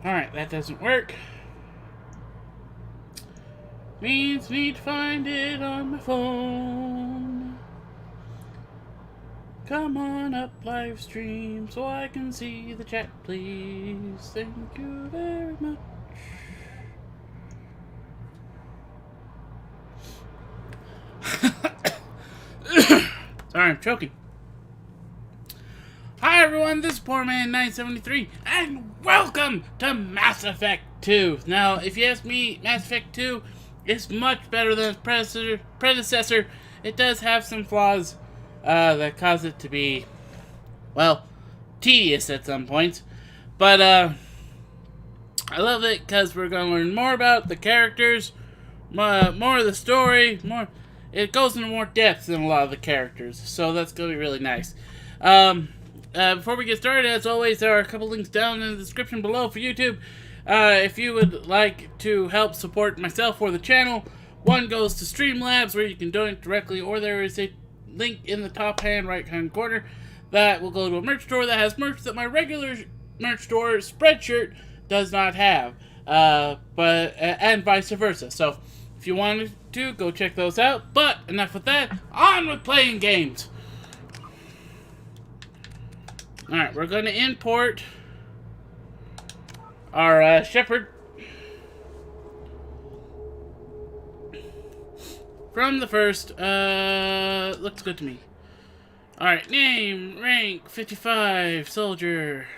Alright, that doesn't work. Means need to find it on my phone. Come on up live stream so I can see the chat, please. Thank you very much. Sorry, I'm choking. Hi everyone, this is Poor Man 973, and welcome to Mass Effect 2. Now, if you ask me, Mass Effect 2 is much better than its predecessor. It does have some flaws that cause it to be, well, tedious at some points. But I love it because we're going to learn more about the characters, more of the story, it goes into more depth than a lot of the characters. So that's going to be really nice. Before we get started, as always, there are a couple links down in the description below for YouTube. If you would like to help support myself or the channel, one goes to Streamlabs, where you can donate directly, or there is a link in the top right hand corner that will go to a merch store that has merch that my regular merch store, Spreadshirt, does not have, and vice versa. So if you wanted to, go check those out. But enough with that, on with playing games. Alright, we're going to import our Shepard from the first. Looks good to me. Alright, name, rank, 55, soldier.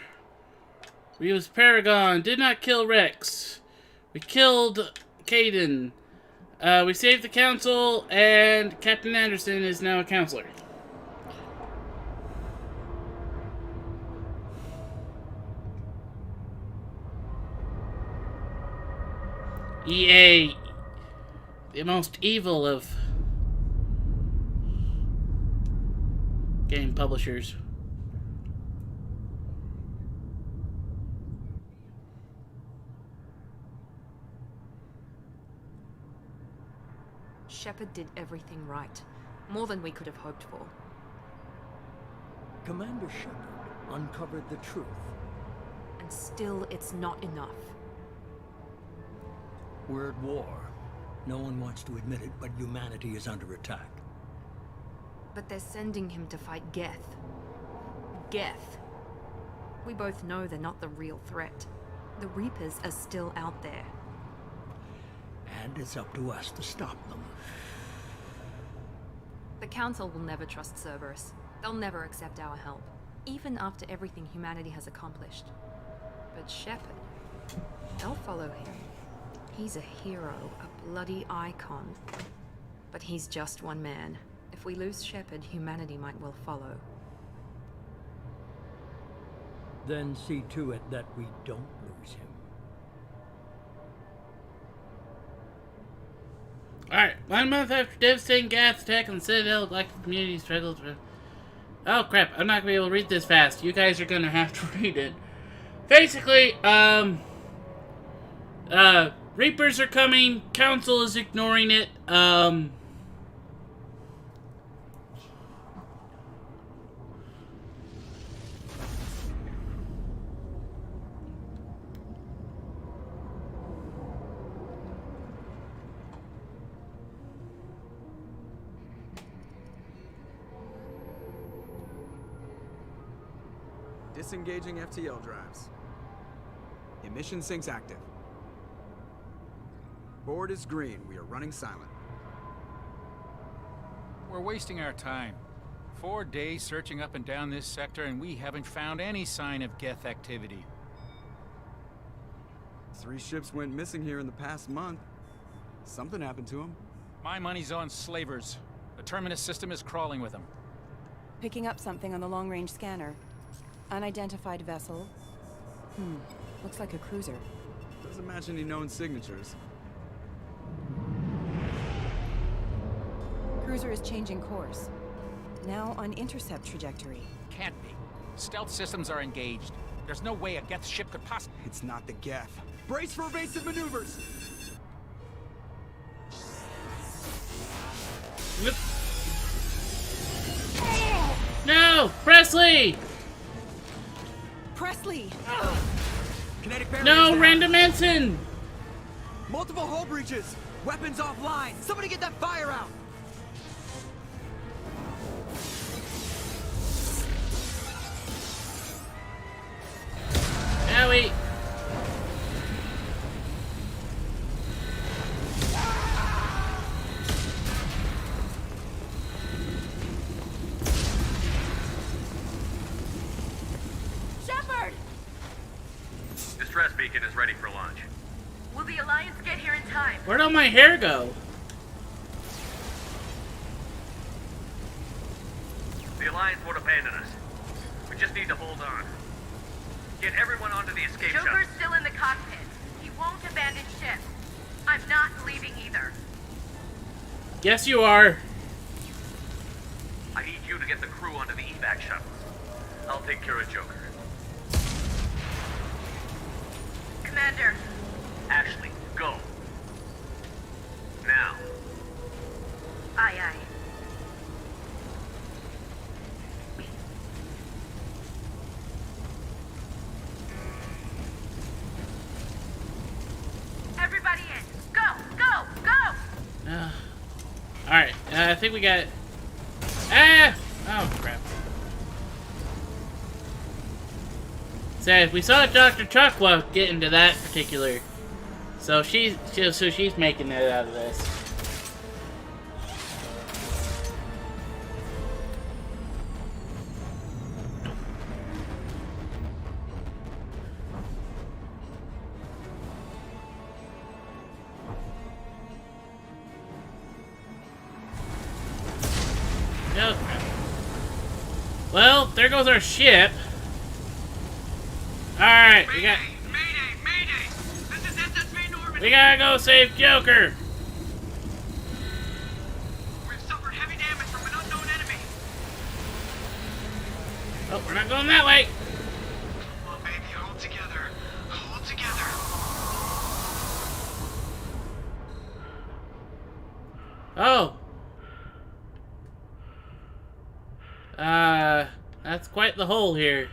We used Paragon, did not kill Rex. We killed Caden. We saved the council, and Captain Anderson is now a counselor. EA, the most evil of game publishers. Shepard did everything right. More than we could have hoped for. Commander Shepard uncovered the truth. And still, it's not enough. We're at war. No one wants to admit it, but humanity is under attack. But they're sending him to fight Geth. Geth. We both know they're not the real threat. The Reapers are still out there. And it's up to us to stop them. The Council will never trust Cerberus. They'll never accept our help, even after everything humanity has accomplished. But Shepard, they'll follow him. He's a hero, a bloody icon. But he's just one man. If we lose Shepard, humanity might well follow. Then see to it that we don't lose him. Alright, 1 month after devastating gas attack on the Citadel, the Black community struggles with... Oh crap, I'm not gonna be able to read this fast. You guys are gonna have to read it. Basically, Reapers are coming, Council is ignoring it, Disengaging FTL drives. Emission sinks active. Board is green. We are running silent. We're wasting our time. 4 days searching up and down this sector, and we haven't found any sign of Geth activity. 3 ships went missing here in the past month. Something happened to them. My money's on slavers. The Terminus system is crawling with them. Picking up something on the long-range scanner. Unidentified vessel. Looks like a cruiser. Doesn't match any known signatures. Cruiser is changing course. Now on intercept trajectory. Can't be. Stealth systems are engaged. There's no way a Geth ship could possibly... It's not the Geth. Brace for evasive maneuvers! No! Presley! Presley! Kinetic barriers No, down. Random Ensign! Multiple hull breaches. Weapons offline. Somebody get that fire out. Owie! Shepard! Distress beacon is ready for launch. Will the Alliance get here in time? Where'd all my hair go? The Alliance won't abandon us. We just need to hold on. Get everyone onto the escape shuttle. Joker's still in the cockpit. He won't abandon ship. I'm not leaving either. Yes, you are. I need you to get the crew onto the evac shuttle. I'll take care of Joker. Commander, Ashley, go. Now. aye aye. Everybody in. Go, go, go! Alright, I think we got... Ah! Oh, crap. So, we saw Dr. Chakwa get into that particular... So she's making it out of this. Okay. Well, there goes our ship. Alright, we got... Mayday! This is SSV Normandy! We gotta go save Joker! We've suffered heavy damage from an unknown enemy. Oh, we're not going that way! Come on, baby, hold together. Hold together. Oh! That's quite the hole here.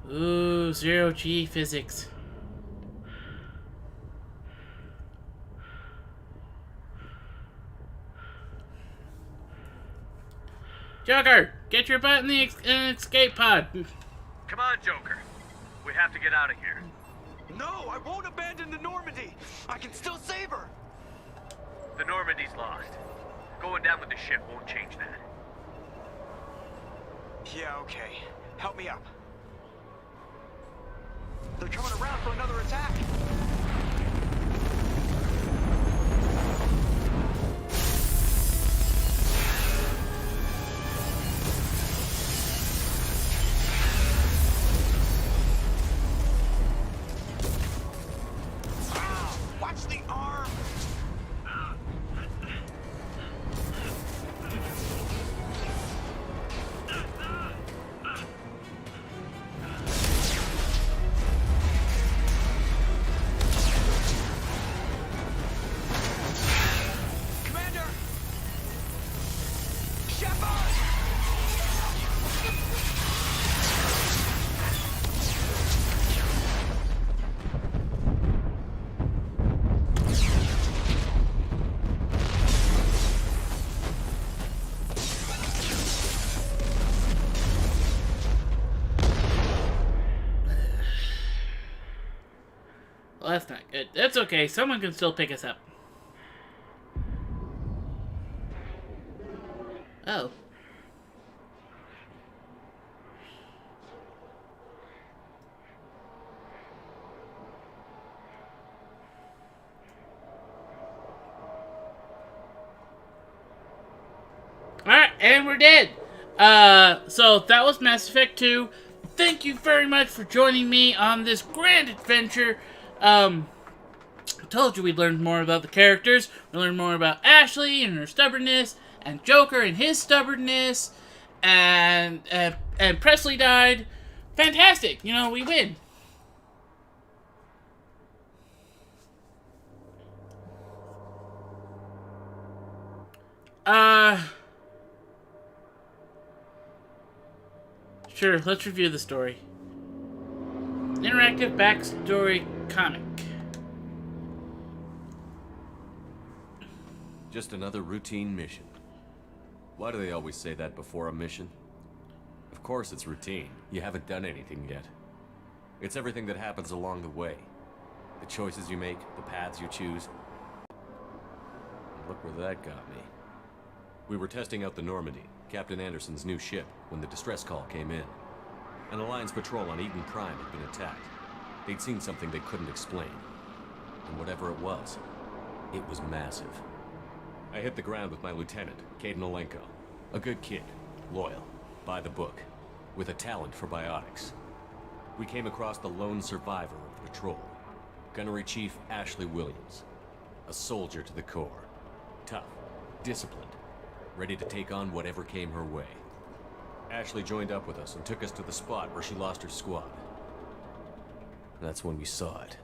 Ooh, zero-G physics. Joker, get your butt in the escape pod. Come on, Joker. We have to get out of here. No, I won't abandon the Normandy. I can still save her. The Normandy's lost. Going down with the ship won't change that. Yeah, okay. Help me up. They're coming around for another attack. Ah, watch the arm. Commander! Shepard! Well, that's not good. That's okay. Someone can still pick us up. Oh. Alright, and we're dead. So that was Mass Effect 2. Thank you very much for joining me on this grand adventure. I told you we learned more about the characters. We learned more about Ashley and her stubbornness, and Joker and his stubbornness, and Presley died. Fantastic. You know, we win. Sure, let's review the story. Interactive backstory comic. Just another routine mission. Why do they always say that before a mission? Of course it's routine. You haven't done anything yet. It's everything that happens along the way. The choices you make, the paths you choose. And look where that got me. We were testing out the Normandy, Captain Anderson's new ship, when the distress call came in. An Alliance patrol on Eden Prime had been attacked. They'd seen something they couldn't explain. And whatever it was massive. I hit the ground with my lieutenant, Caden Olenko. A good kid, loyal, by the book, with a talent for biotics. We came across the lone survivor of the patrol, Gunnery Chief Ashley Williams. A soldier to the core. Tough, disciplined, ready to take on whatever came her way. Ashley joined up with us and took us to the spot where she lost her squad. That's when we saw it.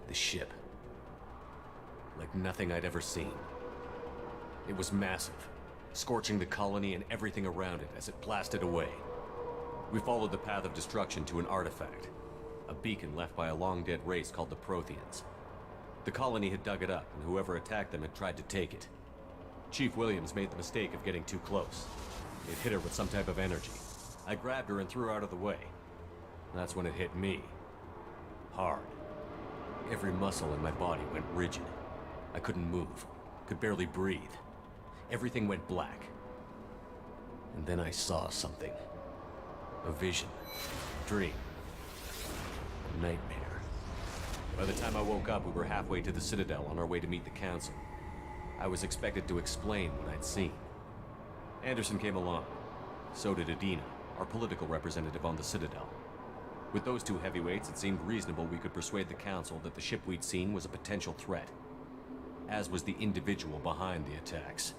The ship. Like nothing I'd ever seen. It was massive, scorching the colony and everything around it as it blasted away. We followed the path of destruction to an artifact, a beacon left by a long-dead race called the Protheans. The colony had dug it up, and whoever attacked them had tried to take it. Chief Williams made the mistake of getting too close. It hit her with some type of energy. I grabbed her and threw her out of the way. That's when it hit me. Hard. Every muscle in my body went rigid. I couldn't move, could barely breathe. Everything went black. And then I saw something. A vision. Dream. A nightmare. By the time I woke up, we were halfway to the Citadel on our way to meet the Council. I was expected to explain what I'd seen. Anderson came along. So did Adina, our political representative on the Citadel. With those two heavyweights, it seemed reasonable we could persuade the Council that the ship we'd seen was a potential threat. As was the individual behind the attacks.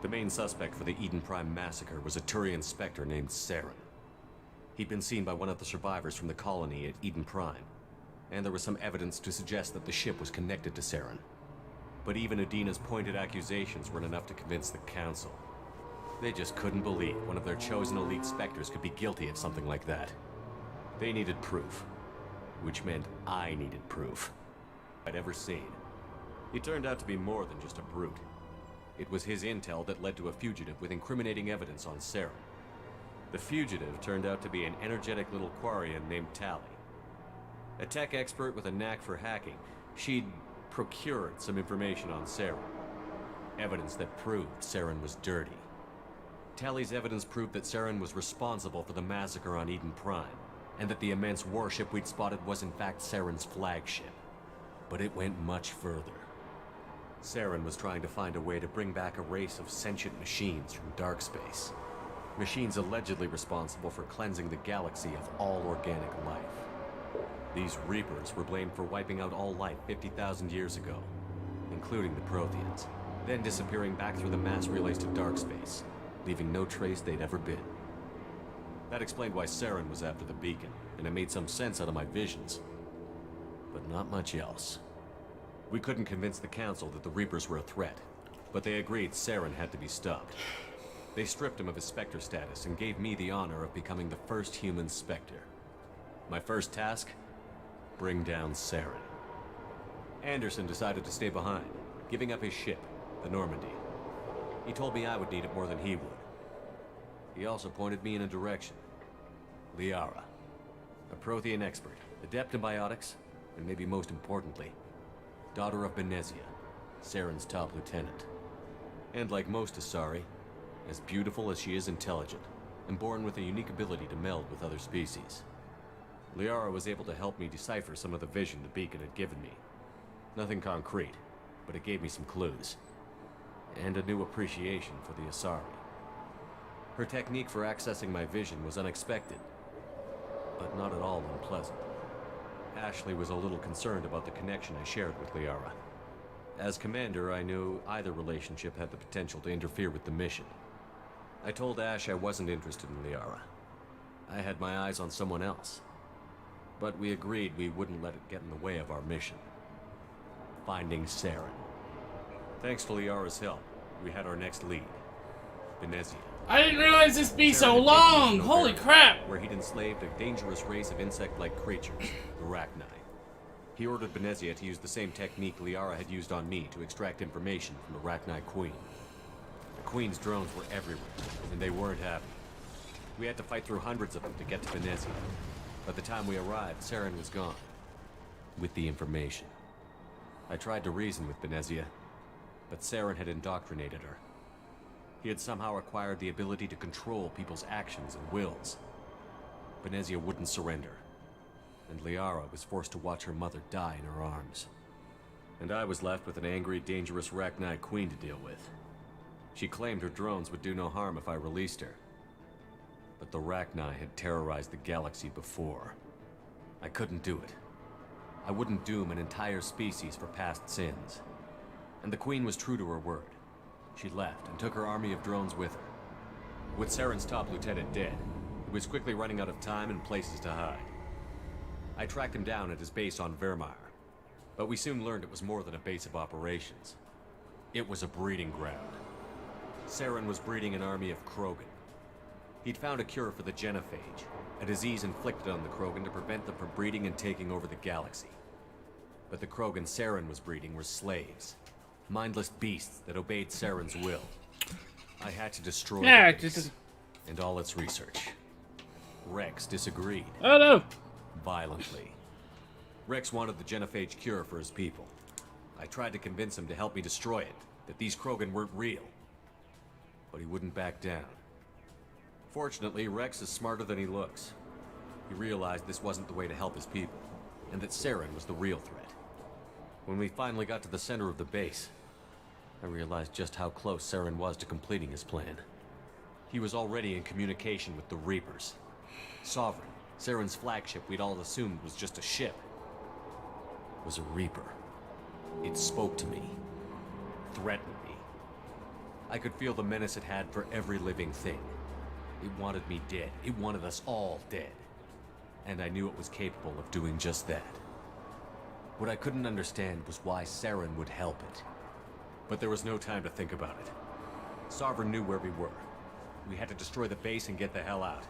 The main suspect for the Eden Prime massacre was a Turian Spectre named Saren. He'd been seen by one of the survivors from the colony at Eden Prime, and there was some evidence to suggest that the ship was connected to Saren. But even Adina's pointed accusations weren't enough to convince the Council. They just couldn't believe one of their chosen elite Spectres could be guilty of something like that. They needed proof, which meant I needed proof I'd ever seen. He turned out to be more than just a brute. It was his intel that led to a fugitive with incriminating evidence on Saren. The fugitive turned out to be an energetic little Quarian named Tally. A tech expert with a knack for hacking, she'd procured some information on Saren. Evidence that proved Saren was dirty. Tally's evidence proved that Saren was responsible for the massacre on Eden Prime, and that the immense warship we'd spotted was in fact Saren's flagship. But it went much further. Saren was trying to find a way to bring back a race of sentient machines from dark space. Machines allegedly responsible for cleansing the galaxy of all organic life. These Reapers were blamed for wiping out all life 50,000 years ago, including the Protheans, then disappearing back through the mass relays to dark space, leaving no trace they'd ever been. That explained why Saren was after the beacon, and it made some sense out of my visions. But not much else. We couldn't convince the Council that the Reapers were a threat, but they agreed Saren had to be stopped. They stripped him of his Spectre status and gave me the honor of becoming the first human Spectre. My first task? Bring down Saren. Anderson decided to stay behind, giving up his ship, the Normandy. He told me I would need it more than he would. He also pointed me in a direction. Liara, a Prothean expert, adept in biotics, and maybe most importantly, daughter of Benezia, Saren's top lieutenant. And like most Asari, as beautiful as she is intelligent, and born with a unique ability to meld with other species. Liara was able to help me decipher some of the vision the beacon had given me. Nothing concrete, but it gave me some clues. And a new appreciation for the Asari. Her technique for accessing my vision was unexpected, but not at all unpleasant. Ashley was a little concerned about the connection I shared with Liara. As commander, I knew either relationship had the potential to interfere with the mission. I told Ash I wasn't interested in Liara. I had my eyes on someone else. But we agreed we wouldn't let it get in the way of our mission. Finding Saren. Thanks to Liara's help, We had our next lead, Venezia. I didn't realize this be so Saren had long! taken us to Holy Novara, crap! Where he'd enslaved a dangerous race of insect-like creatures, the Arachni. He ordered Venezia to use the same technique Liara had used on me to extract information from the Arachni Queen. The Queen's drones were everywhere, and they weren't happy. We had to fight through hundreds of them to get to Venezia. By the time we arrived, Saren was gone. With the information. I tried to reason with Venezia, but Saren had indoctrinated her. He had somehow acquired the ability to control people's actions and wills. Venezia wouldn't surrender, and Liara was forced to watch her mother die in her arms. And I was left with an angry, dangerous Arachni Queen to deal with. She claimed her drones would do no harm if I released her. But the Arachni had terrorized the galaxy before. I couldn't do it. I wouldn't doom an entire species for past sins. And the Queen was true to her word. She left and took her army of drones with her. With Saren's top lieutenant dead, he was quickly running out of time and places to hide. I tracked him down at his base on Vermeer, but we soon learned it was more than a base of operations. It was a breeding ground. Saren was breeding an army of Krogan. He'd found a cure for the genophage, a disease inflicted on the Krogan to prevent them from breeding and taking over the galaxy. But the Krogan Saren was breeding were slaves. Mindless beasts that obeyed Saren's will. I had to destroy the base and all its research. Rex disagreed. Oh no! Violently. Rex wanted the genophage cure for his people. I tried to convince him to help me destroy it, that these Krogan weren't real. But he wouldn't back down. Fortunately, Rex is smarter than he looks. He realized this wasn't the way to help his people, and that Saren was the real threat. When we finally got to the center of the base, I realized just how close Saren was to completing his plan. He was already in communication with the Reapers. Sovereign, Saren's flagship we'd all assumed was just a ship, was a Reaper. It spoke to me, threatened me. I could feel the menace it had for every living thing. It wanted me dead. It wanted us all dead. And I knew it was capable of doing just that. What I couldn't understand was why Saren would help it. But there was no time to think about it. Sovereign knew where we were. We had to destroy the base and get the hell out.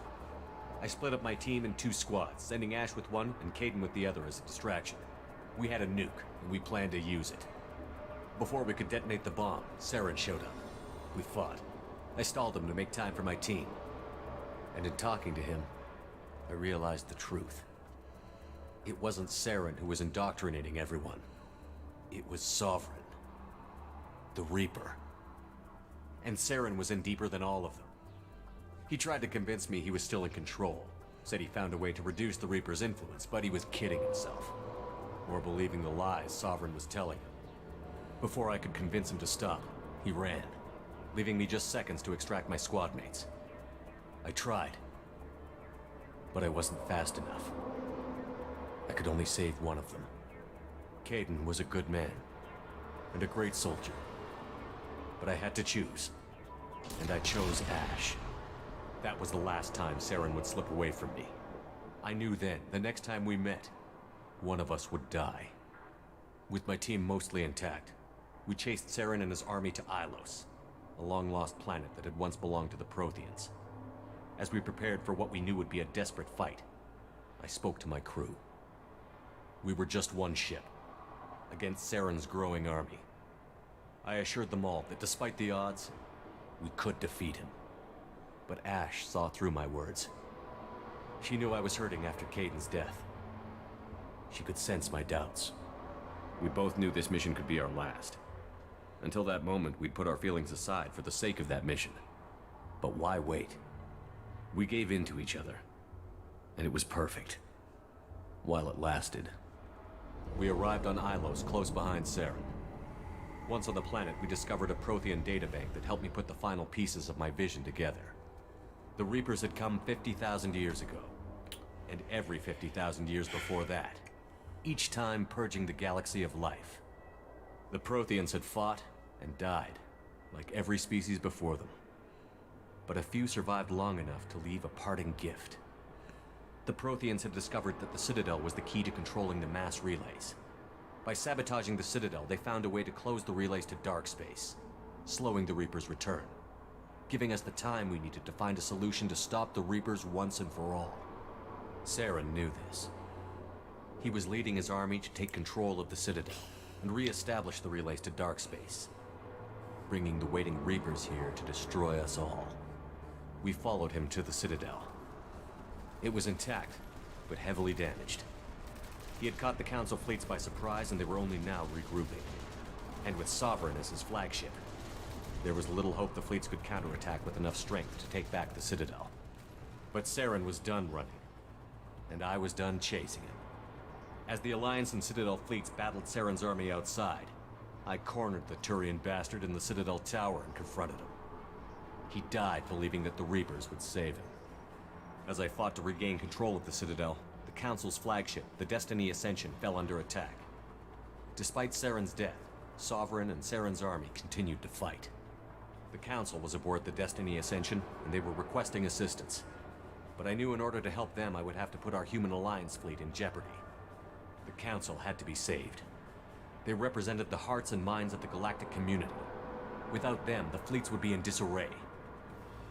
I split up my team in 2 squads, sending Ash with one and Caden with the other as a distraction. We had a nuke, and we planned to use it. Before we could detonate the bomb, Saren showed up. We fought. I stalled him to make time for my team. And in talking to him, I realized the truth. It wasn't Saren who was indoctrinating everyone. It was Sovereign. The Reaper. And Saren was in deeper than all of them. He tried to convince me he was still in control. Said he found a way to reduce the Reaper's influence, but he was kidding himself. Or believing the lies Sovereign was telling him. Before I could convince him to stop, he ran, leaving me just seconds to extract my squad mates. I tried, but I wasn't fast enough. I could only save one of them. Caden was a good man, and a great soldier. But I had to choose, and I chose Ash. That was the last time Saren would slip away from me. I knew then, the next time we met, one of us would die. With my team mostly intact, we chased Saren and his army to Ilos, a long-lost planet that had once belonged to the Protheans. As we prepared for what we knew would be a desperate fight, I spoke to my crew. We were just one ship, against Saren's growing army. I assured them all that despite the odds, we could defeat him. But Ash saw through my words. She knew I was hurting after Caden's death. She could sense my doubts. We both knew this mission could be our last. Until that moment, we'd put our feelings aside for the sake of that mission. But why wait? We gave in to each other, and it was perfect. While it lasted. We arrived on Ilos, close behind Saren. Once on the planet, we discovered a Prothean databank that helped me put the final pieces of my vision together. The Reapers had come 50,000 years ago, and every 50,000 years before that, each time purging the galaxy of life. The Protheans had fought and died, like every species before them. But a few survived long enough to leave a parting gift. The Protheans had discovered that the Citadel was the key to controlling the mass relays. By sabotaging the Citadel, they found a way to close the relays to dark space. slowing the Reaper's return, giving us the time we needed to find a solution to stop the Reapers once and for all. Saren knew this. He was leading his army to take control of the Citadel and re-establish the relays to dark space, bringing the waiting Reapers here to destroy us all. We followed him to the Citadel. It was intact, but heavily damaged. He had caught the Council fleets by surprise, and they were only now regrouping. And with Sovereign as his flagship, there was little hope the fleets could counterattack with enough strength to take back the Citadel. But Saren was done running, and I was done chasing him. As the Alliance and Citadel fleets battled Saren's army outside, I cornered the Turian bastard in the Citadel tower and confronted him. He died believing that the Reapers would save him. As I fought to regain control of the Citadel, the Council's flagship, the Destiny Ascension, fell under attack. Despite Saren's death, Sovereign and Saren's army continued to fight. The Council was aboard the Destiny Ascension, and they were requesting assistance. But I knew in order to help them, I would have to put our human Alliance fleet in jeopardy. The Council had to be saved. They represented the hearts and minds of the galactic community. Without them, the fleets would be in disarray.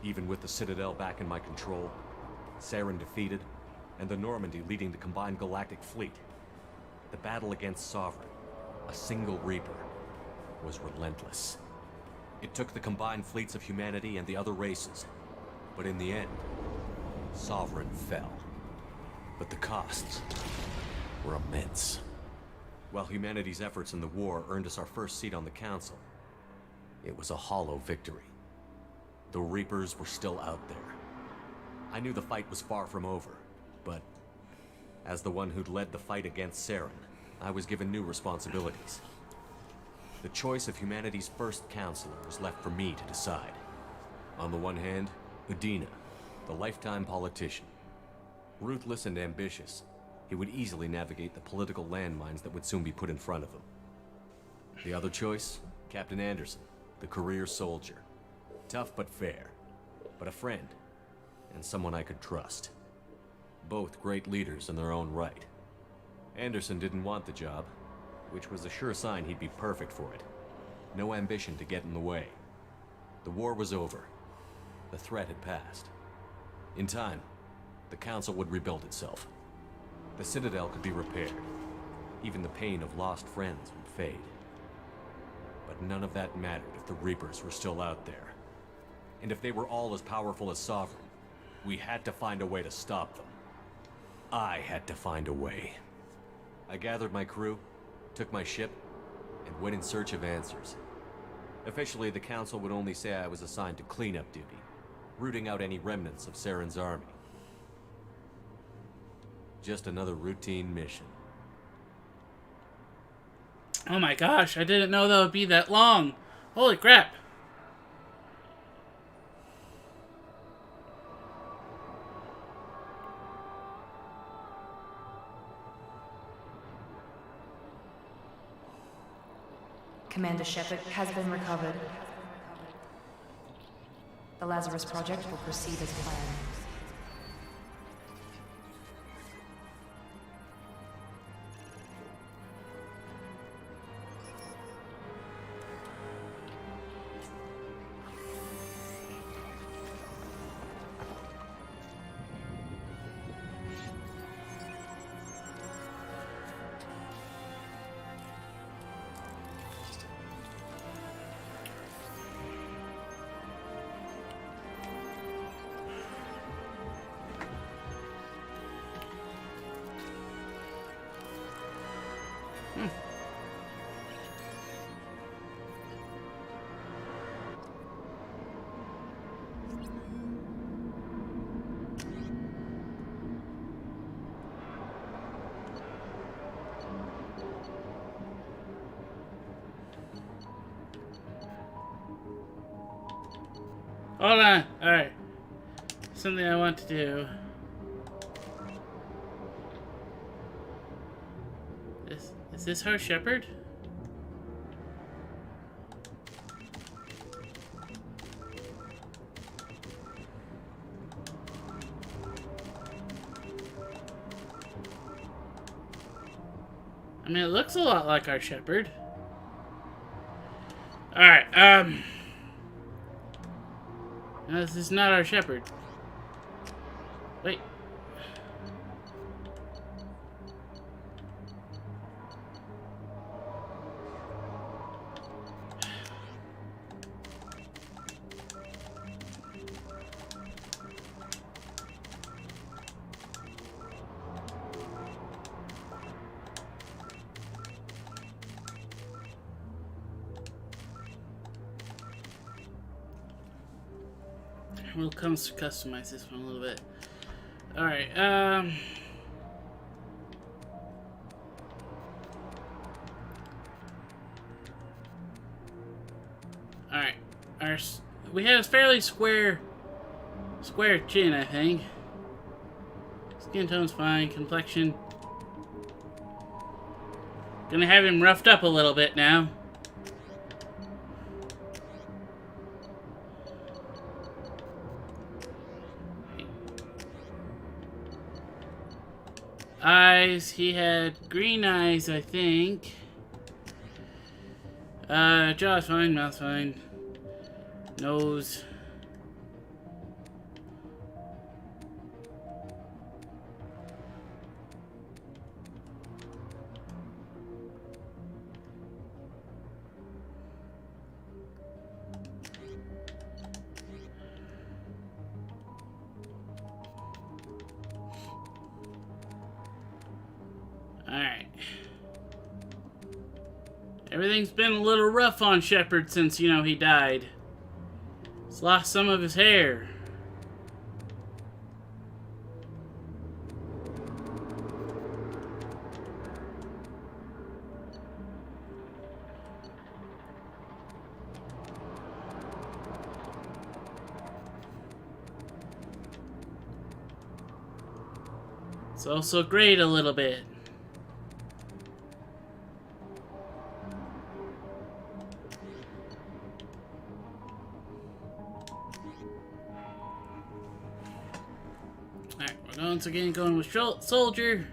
Even with the Citadel back in my control, Saren defeated, and the Normandy leading the combined galactic fleet, the battle against Sovereign, a single Reaper, was relentless. It took the combined fleets of humanity and the other races, but in the end, Sovereign fell. But the costs were immense. While humanity's efforts in the war earned us our first seat on the Council, it was a hollow victory. The Reapers were still out there. I knew the fight was far from over, but as the one who'd led the fight against Saren, I was given new responsibilities. The choice of humanity's first counselor was left for me to decide. On the one hand, Udina, the lifetime politician. Ruthless and ambitious, he would easily navigate the political landmines that would soon be put in front of him. The other choice, Captain Anderson, the career soldier. Tough but fair, but a friend, and someone I could trust. Both great leaders in their own right. Anderson didn't want the job, which was a sure sign he'd be perfect for it. No ambition to get in the way. The war was over. The threat had passed. In time, the Council would rebuild itself. The Citadel could be repaired. Even the pain of lost friends would fade. But none of that mattered if the Reapers were still out there. And if they were all as powerful as Sovereign, we had to find a way to stop them. I had to find a way. I gathered my crew, took my ship, and went in search of answers. Officially, the Council would only say I was assigned to cleanup duty, rooting out any remnants of Saren's army. Just another routine mission. Oh my gosh, I didn't know that would be that long. Holy crap. Commander Shepard has been recovered. The Lazarus Project will proceed as planned. Hold on. Alright. Something I want to do. Is this her Shepard? I mean, it looks a lot like our Shepard. Alright, No, this is not our Shepard. Wait. We'll customize this one a little bit. Alright, Alright, we have a fairly square chin, I think. Skin tone's fine, complexion. Gonna have him roughed up a little bit now. Eyes, he had green eyes, I think. Jaw's fine, mouth's fine. Nose. Alright. Everything's been a little rough on Shepard since, you know, he died. He's lost some of his hair. It's also grayed a little bit. Alright, we're once again going with Soldier.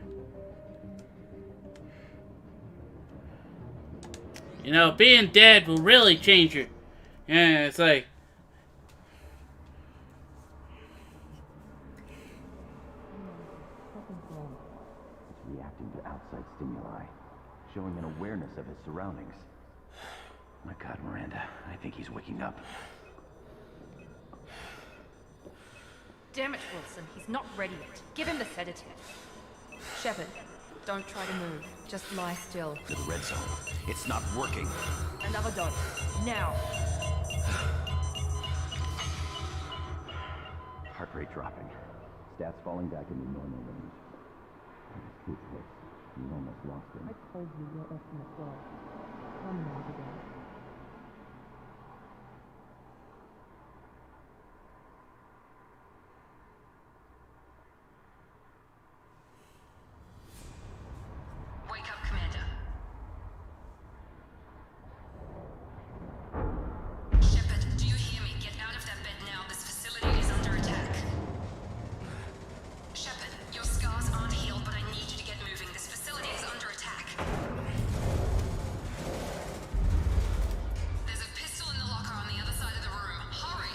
You know, being dead will really change you. Yeah, it's like... reacting to outside stimuli, showing an awareness of his surroundings. My God, Miranda, I think he's waking up. Damn it, Wilson. He's not ready yet. Give him the sedative. Shepard, don't try to move. Just lie still. To the red zone. It's not working. Another dose. Now. Heart rate dropping. Stats falling back into normal range. Too close. You almost lost him. I told you your estimate was. Come now, again. Wake up, Commander. Shepard, do you hear me? Get out of that bed now. This facility is under attack. Shepard, your scars aren't healed, but I need you to get moving. This facility is under attack. There's a pistol in the locker on the other side of the room. Hurry!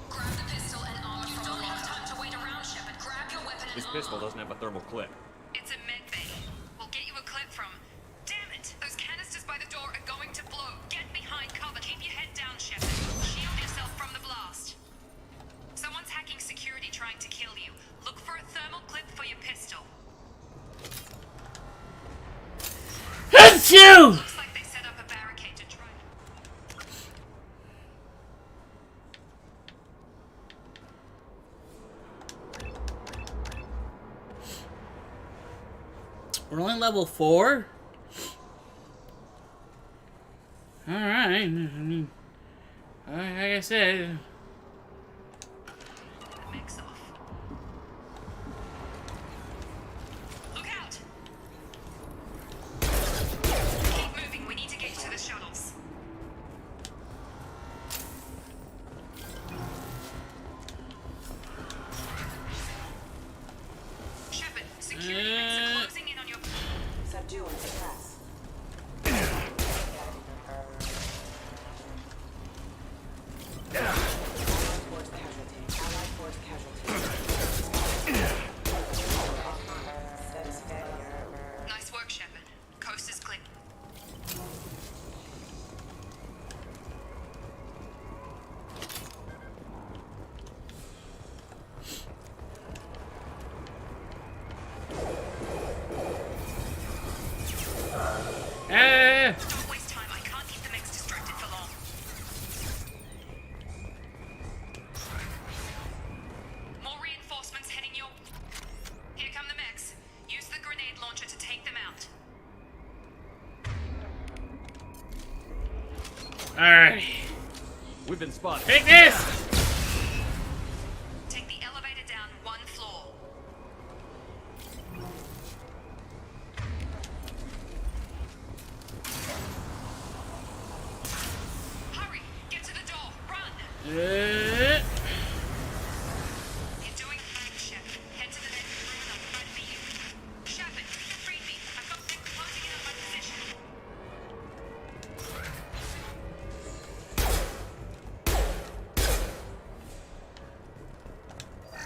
Grab the pistol and armor from the locker. Time to wait around, Shepard. Grab your weapon and This pistol doesn't have a thermal clip. It's a med bay. We'll get you a clip from... Damn it! Those canisters by the door are going to blow. Get behind cover. Keep your head down, Shepard. Shield yourself from the blast. Someone's hacking security trying to kill you. Look for a thermal clip for your pistol. That's you! Looks like they set up a barricade to try... We're only level 4? Alright, I mean, like I said, Mix off. Look out! Keep moving. We need to get to the shuttles. Shepard, security units are closing in on your... Subdue and suppress. Alright. We've been spotted. Take this! Take the elevator down 1 floor. Hurry! Get to the door! Run! You're doing fine, Shepard. Head to the next room and I'll fight for you. Shepard, read me. I've got them closing in on my position.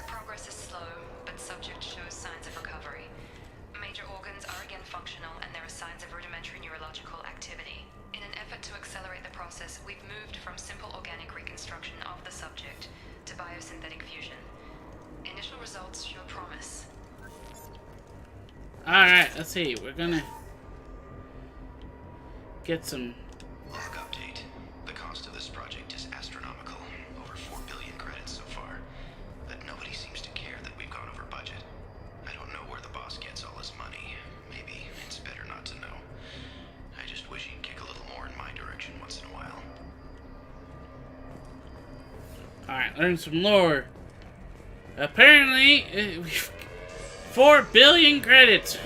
Progress is slow, but subject shows signs of recovery. Major organs are again functional, and there are signs of rudimentary neurological activity. In an effort to accelerate the process, we've moved from simple organic reconstruction of the subject to biosynthetic fusion. Initial results show promise. Alright, let's see. We're gonna get some. Log update. The cost of this project is astronomical. Over 4 billion credits so far. But nobody seems to care that we've gone over budget. I don't know where the boss gets all his money. Maybe it's better not to know. I just wish he'd kick a little more in my direction once in a while. Alright, learn some lore. Apparently, 4 billion credits.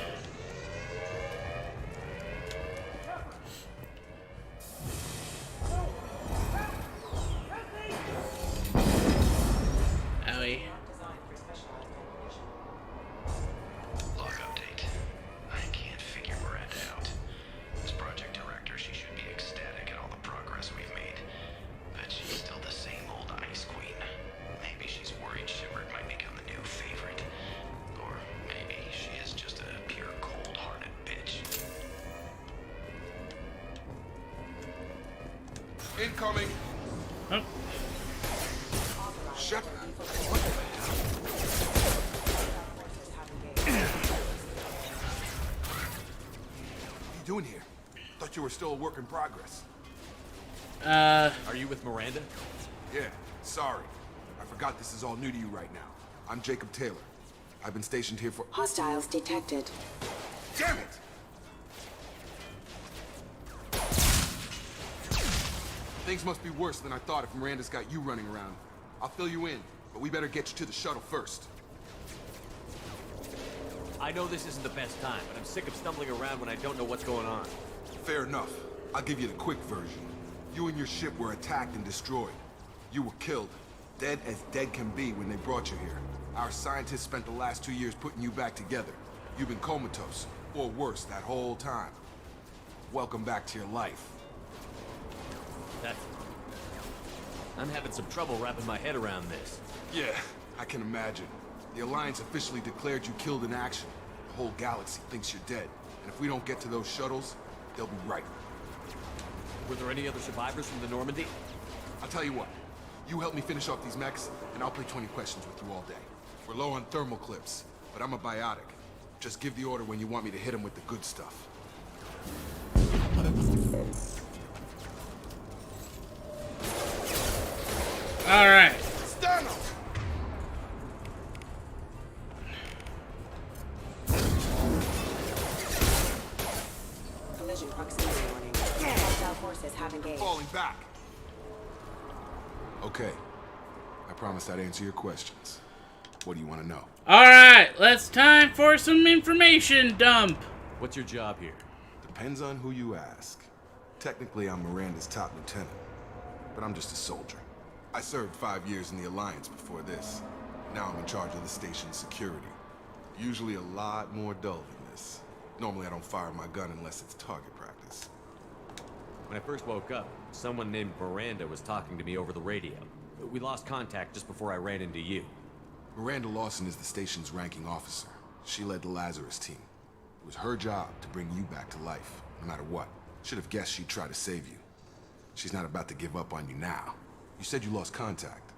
Owie. Log update. I can't figure Miranda out. As project director, she should be ecstatic at all the progress we've made. But she's still the same old ice queen. Maybe she's worried Shepard might become the new favorite. Or maybe she is just a pure cold-hearted bitch. Incoming! Oh. Shepard! What are you doing here? Thought you were still a work in progress. Are you with Miranda? Yeah, sorry. I forgot this is all new to you right now. I'm Jacob Taylor. I've been stationed here for— Hostiles detected. Damn it! Things must be worse than I thought if Miranda's got you running around. I'll fill you in, but we better get you to the shuttle first. I know this isn't the best time, but I'm sick of stumbling around when I don't know what's going on. Fair enough. I'll give you the quick version. You and your ship were attacked and destroyed. You were killed. Dead as dead can be when they brought you here. Our scientists spent the last 2 years putting you back together. You've been comatose, or worse, that whole time. Welcome back to your life. I'm having some trouble wrapping my head around this. Yeah, I can imagine. The Alliance officially declared you killed in action. The whole galaxy thinks you're dead. And if we don't get to those shuttles, they'll be right. Were there any other survivors from the Normandy? I'll tell you what. You help me finish off these mechs, and I'll play 20 questions with you all day. We're low on thermal clips, but I'm a biotic. Just give the order when you want me to hit them with the good stuff. Alright. Stand up! Collision proximity warning. Hostile forces have engaged. Falling back. Okay. I promised I'd answer your questions. What do you want to know? Alright, let's time for some information dump. What's your job here? Depends on who you ask. Technically, I'm Miranda's top lieutenant, but I'm just a soldier. I served 5 years in the Alliance before this. Now I'm in charge of the station's security. Usually a lot more dull than this. Normally I don't fire my gun unless it's target practice. When I first woke up, someone named Miranda was talking to me over the radio. We lost contact just before I ran into you. Miranda Lawson is the station's ranking officer. She led the Lazarus team. It was her job to bring you back to life, no matter what. Should have guessed she'd try to save you. She's not about to give up on you now. You said you lost contact.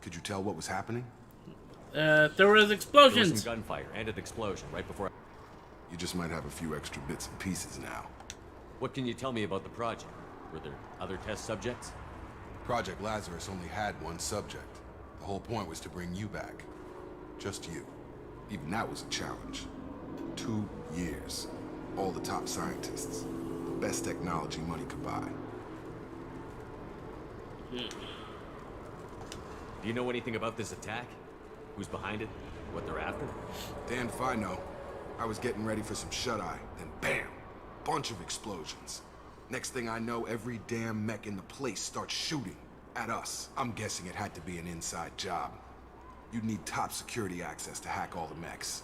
Could you tell what was happening? There was explosions. There was some gunfire and an explosion right before You just might have a few extra bits and pieces now. What can you tell me about the project? Were there other test subjects? Project Lazarus only had one subject. The whole point was to bring you back. Just you. Even that was a challenge. 2 years. All the top scientists. The best technology money could buy. Do you know anything about this attack? Who's behind it? What they're after? Damned if I know. I was getting ready for some shut-eye, then bam! Bunch of explosions. Next thing I know, every damn mech in the place starts shooting at us. I'm guessing it had to be an inside job. You'd need top security access to hack all the mechs.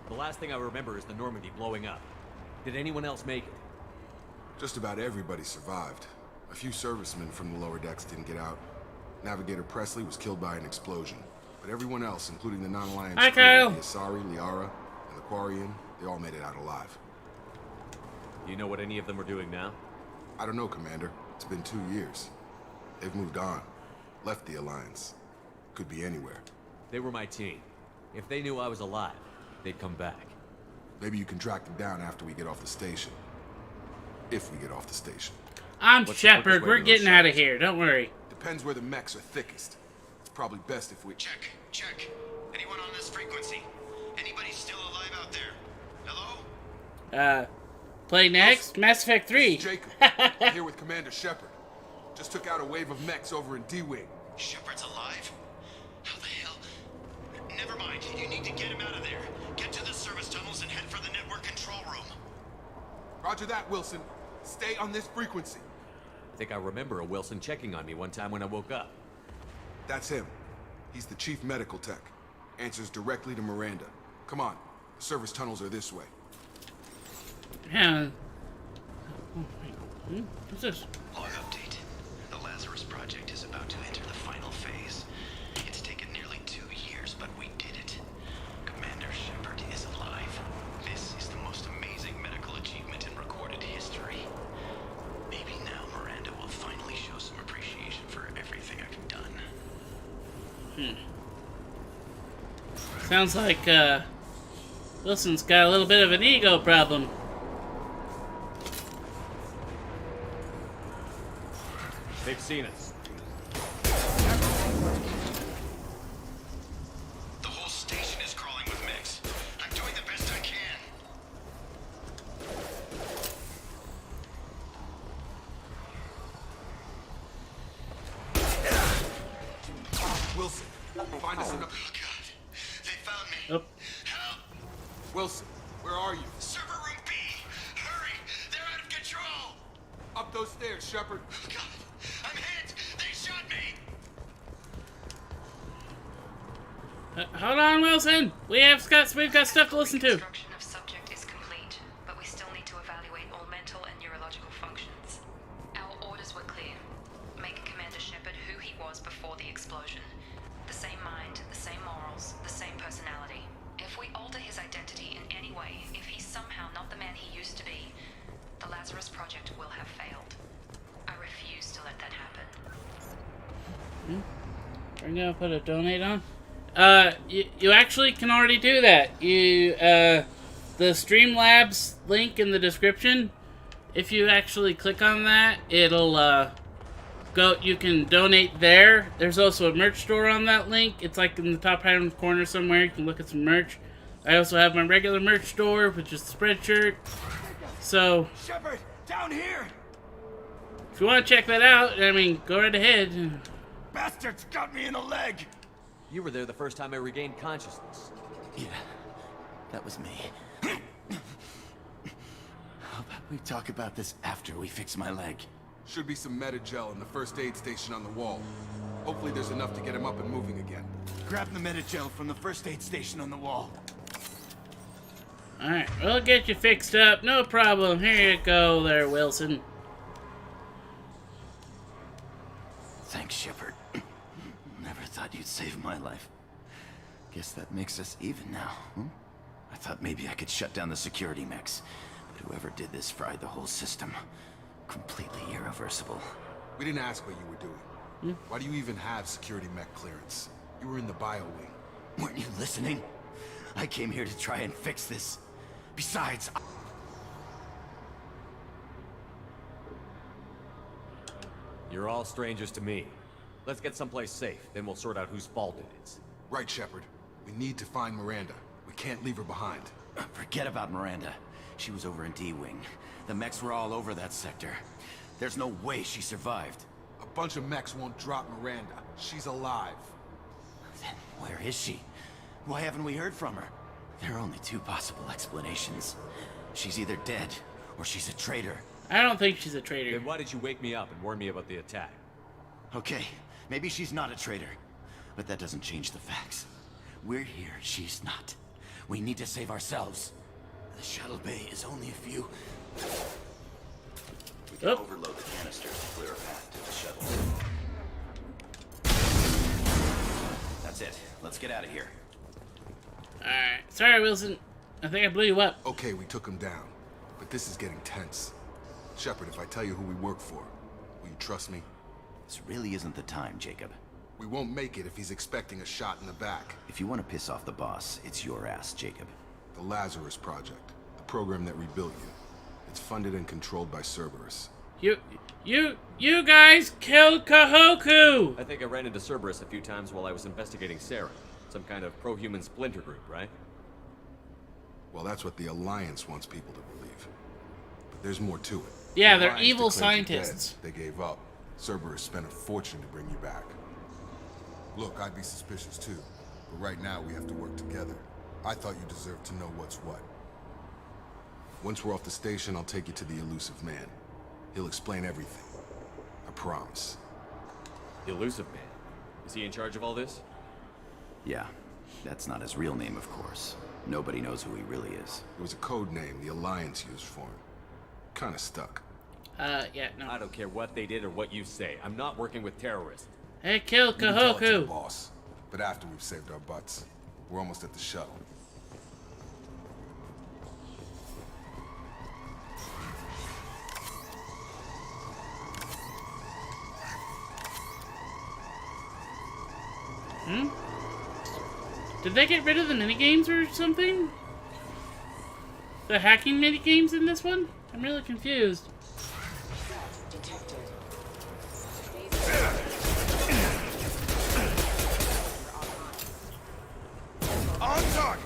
The last thing I remember is the Normandy blowing up. Did anyone else make it? Just about everybody survived. A few servicemen from the lower decks didn't get out. Navigator Presley was killed by an explosion. But everyone else, including the non-Alliance Hi, crew, Kyle. the Asari, Liara, and the Quarian, they all made it out alive. Do you know what any of them are doing now? I don't know, Commander. It's been 2 years. They've moved on. Left the Alliance. Could be anywhere. They were my team. If they knew I was alive, they'd come back. Maybe you can track them down after we get off the station. If we get off the station. I'm What's the Shepard. quickest way We're to those getting out of shuttles? here. Don't worry. Depends where the mechs are thickest. It's probably best if we... Check. Anyone on this frequency? Anybody still alive out there? Hello? Play next. Mass Effect 3. Jacob, I'm here with Commander Shepard. Just took out a wave of mechs over in D-Wing. Shepard's alive? How the hell? Never mind. You need to get him out of there. Get to the service tunnels and head for the network control room. Roger that, Wilson. Stay on this frequency. I think I remember a Wilson checking on me one time when I woke up. That's him. He's the chief medical tech. Answers directly to Miranda. Come on. The service tunnels are this way. Yeah. What's this? Log update. The Lazarus Project is about to enter the final phase. It's taken nearly 2 years, but we did it. Commander Shepard is alive. This is the most amazing medical achievement in recorded history. Maybe now Miranda will finally show some appreciation for everything I've done. Sounds like, Wilson's got a little bit of an ego problem. They've seen us. The whole station is crawling with mechs. I'm doing the best I can. Wilson, find us enough... Oh, God. They found me. Oh. Help! Wilson, where are you? Server room B! Hurry! They're out of control! Up those stairs, Shepard. Oh, God! I'm hit! They shot me! Hold on, Wilson. We've got stuff to listen to. Reconstruction of subject is complete, but we still need to evaluate all mental and neurological functions. Our orders were clear. Make Commander Shepard who he was before the explosion. The same mind, the same morals, the same personality. If we alter his identity in any way, if he's somehow not the man he used to be, the Lazarus Project will have failed. I refuse to let that happen. We're gonna put a donate on. You actually can already do that. The Streamlabs link in the description, if you actually click on that, it'll, you can donate there. There's also a merch store on that link. It's like in the top right-hand corner somewhere. You can look at some merch. I also have my regular merch store, which is the Spreadshirt. So, Shepard, down here! if you want to check that out, I mean, go right ahead. Bastards got me in the leg! You were there the first time I regained consciousness. Yeah, that was me. How about we talk about this after we fix my leg? Should be some Medi-gel in the first aid station on the wall. Hopefully there's enough to get him up and moving again. Grab the Medi-gel from the first aid station on the wall. Alright, we'll get you fixed up. No problem. Here you go there, Wilson. Thanks, Shepard. Never thought you'd save my life. Guess that makes us even now, huh? I thought maybe I could shut down the security mechs, but whoever did this fried the whole system. Completely irreversible. We didn't ask what you were doing. Why do you even have security mech clearance? You were in the bio wing. Weren't you listening? I came here to try and fix this. Besides, You're all strangers to me. Let's get someplace safe, then we'll sort out whose fault it is. Right, Shepard. We need to find Miranda. We can't leave her behind. forget about Miranda. She was over in D-Wing. The mechs were all over that sector. There's no way she survived. A bunch of mechs won't drop Miranda. She's alive. Then where is she? Why haven't we heard from her? There are only two possible explanations. She's either dead, or she's a traitor. I don't think she's a traitor. Then why did you wake me up and warn me about the attack? Okay, maybe she's not a traitor. But that doesn't change the facts. We're here, she's not. We need to save ourselves. The shuttle bay is only a few... We can overload the canisters to clear a path to the shuttle. That's it. Let's get out of here. Alright. Sorry, Wilson. I think I blew you up. Okay, we took him down. But this is getting tense. Shepard, if I tell you who we work for, will you trust me? This really isn't the time, Jacob. We won't make it if he's expecting a shot in the back. If you want to piss off the boss, it's your ass, Jacob. The Lazarus Project. The program that rebuilt you. It's funded and controlled by Cerberus. You guys killed Kahoku! I think I ran into Cerberus a few times while I was investigating Sarah. Some kind of pro-human splinter group, right? Well, that's what the Alliance wants people to believe. But there's more to it. Yeah, The they're Alliance evil declared you scientists. dead. They gave up. Cerberus spent a fortune to bring you back. Look, I'd be suspicious too. But right now, we have to work together. I thought you deserved to know what's what. Once we're off the station, I'll take you to the elusive man. He'll explain everything. I promise. The elusive man? Is he in charge of all this? Yeah, that's not his real name, of course. Nobody knows who he really is. It was a code name the Alliance used for him. Kinda stuck. Yeah, no. I don't care what they did or what you say. I'm not working with terrorists. Hey, kill You can tell it to the Kahoku! boss. But after we've saved our butts. We're almost at the shuttle. Hmm? Did they get rid of the minigames or something? The hacking minigames in this one? I'm really confused. Detected. On target!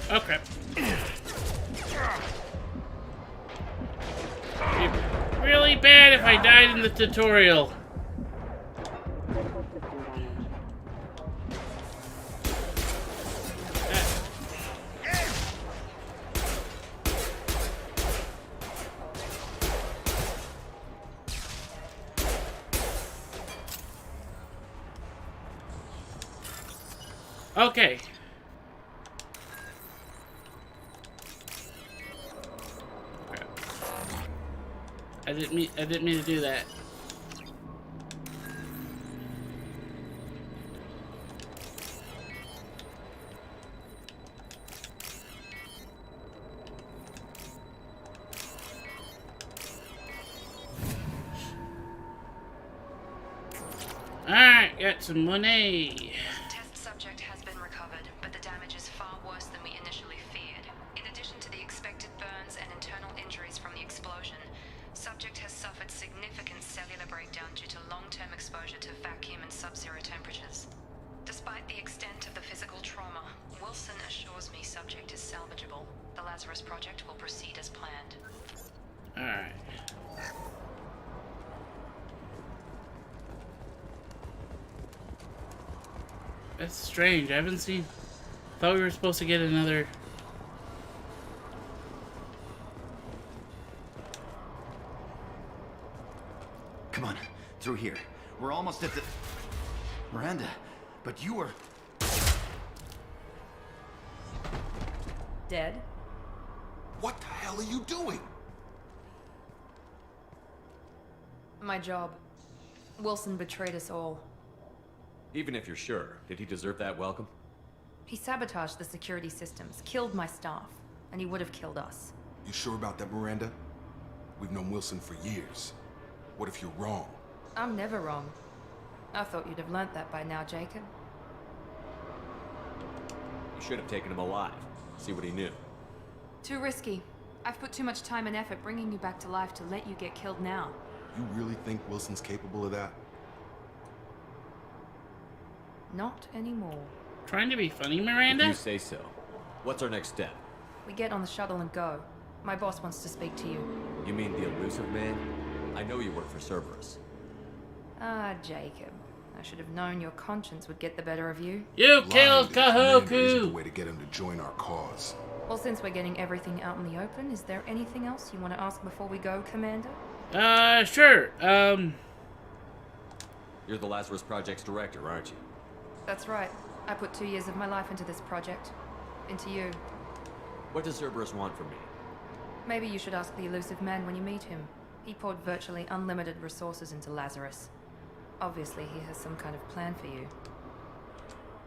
Oh crap. It'd be really bad if I died in the tutorial. Okay. I didn't mean to do that. Alright, got some money. Test subject has been recovered, but the damage is far worse than we initially feared. In addition to the expected burns and internal injuries from the explosion, subject has suffered significant cellular breakdown due to long-term exposure to vacuum and sub-zero temperatures. Despite the extent of the physical trauma, Wilson assures me subject is salvageable. The Lazarus Project will proceed as planned. Alright. That's strange. I haven't seen... Thought we were supposed to get another... Come on, through here. We're almost at the... Miranda, but you were... Dead? What the hell are you doing? My job. Wilson betrayed us all. Even if you're sure, did he deserve that welcome? He sabotaged the security systems, killed my staff, and he would have killed us. You sure about that, Miranda? We've known Wilson for years. What if you're wrong? I'm never wrong. I thought you'd have learnt that by now, Jacob. You should have taken him alive. See what he knew. Too risky. I've put too much time and effort bringing you back to life to let you get killed now. You really think Wilson's capable of that? Not anymore. Trying to be funny, Miranda? If you say so. What's our next step? We get on the shuttle and go. My boss wants to speak to you. You mean the elusive man? I know you work for Cerberus. Ah, Jacob. I should have known your conscience would get the better of you. You killed Isn't the Kahoku! way to get him to join our cause. Well, since we're getting everything out in the open, is there anything else you want to ask before we go, Commander? Sure. You're the Lazarus Project's director, aren't you? That's right. I put 2 years of my life into this project. Into you. What does Cerberus want from me? Maybe you should ask the elusive man when you meet him. He poured virtually unlimited resources into Lazarus. Obviously, he has some kind of plan for you.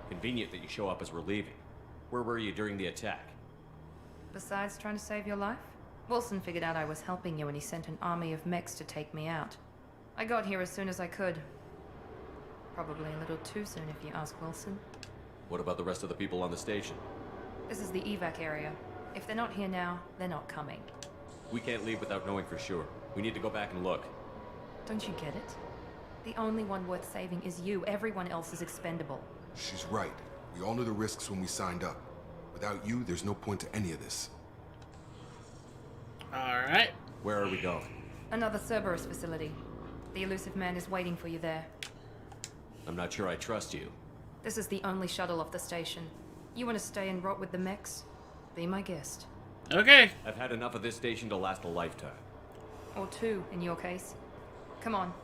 Convenient that you show up as we're leaving. Where were you during the attack? Besides trying to save your life, Wilson figured out I was helping you and he sent an army of mechs to take me out. I got here as soon as I could. Probably a little too soon if you ask Wilson. What about the rest of the people on the station? This is the evac area. If they're not here now, they're not coming. We can't leave without knowing for sure. We need to go back and look. Don't you get it? The only one worth saving is you. Everyone else is expendable. She's right. We all knew the risks when we signed up. Without you, there's no point to any of this. Alright. Where are we going? Another Cerberus facility. The elusive man is waiting for you there. I'm not sure I trust you. This is the only shuttle off the station. You want to stay and rot with the mechs? Be my guest. Okay. I've had enough of this station to last a lifetime. Or 2, in your case. Come on.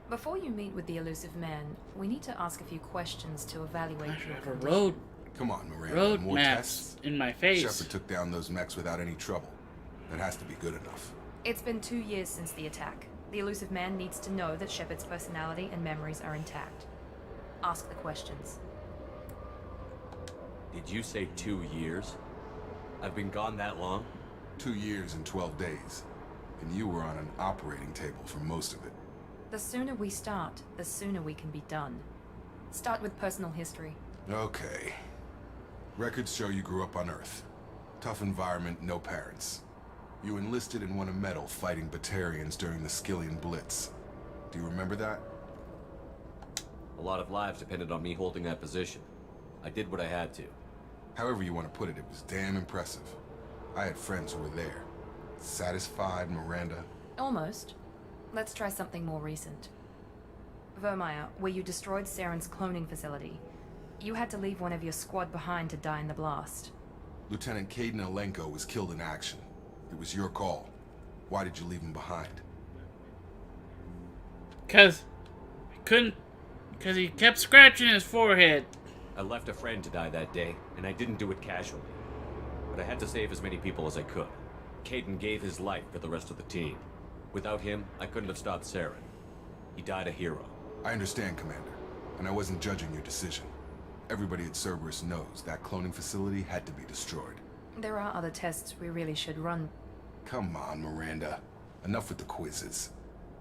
Before you meet with the elusive man, we need to ask a few questions to evaluate I your have a condition. road Come on, Miranda. road more maps tests? in my face. Shepard took down those mechs without any trouble. That has to be good enough. It's been 2 years since the attack. The elusive man needs to know that Shepard's personality and memories are intact. Ask the questions. Did you say 2 years? I've been gone that long? 2 years and 12 days. And you were on an operating table for most of it. The sooner we start, the sooner we can be done. Start with personal history. Okay. Records show you grew up on Earth. Tough environment, no parents. You enlisted and won a medal fighting Batarians during the Skillian Blitz. Do you remember that? A lot of lives depended on me holding that position. I did what I had to. However you want to put it, it was damn impressive. I had friends who were there. Satisfied, Miranda? Almost. Let's try something more recent. Vermeer, where you destroyed Saren's cloning facility. You had to leave one of your squad behind to die in the blast. Lieutenant Caden Alenko was killed in action. It was your call. Why did you leave him behind? Because he kept scratching his forehead. I left a friend to die that day, and I didn't do it casually. But I had to save as many people as I could. Caden gave his life for the rest of the team. Without him, I couldn't have stopped Saren. He died a hero. I understand, Commander, and I wasn't judging your decision. Everybody at Cerberus knows that cloning facility had to be destroyed. There are other tests we really should run. Come on, Miranda. Enough with the quizzes.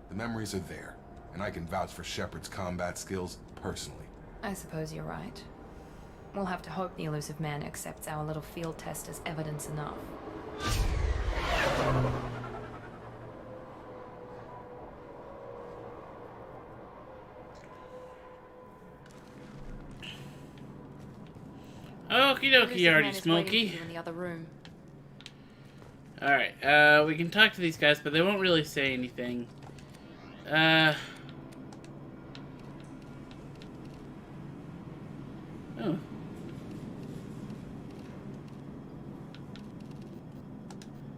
The memories are there, and I can vouch for Shepard's combat skills personally. I suppose you're right. We'll have to hope the elusive man accepts our little field test as evidence enough. Okie dokie, Artie Smokey. In the other room. Alright, we can talk to these guys, but they won't really say anything. Oh.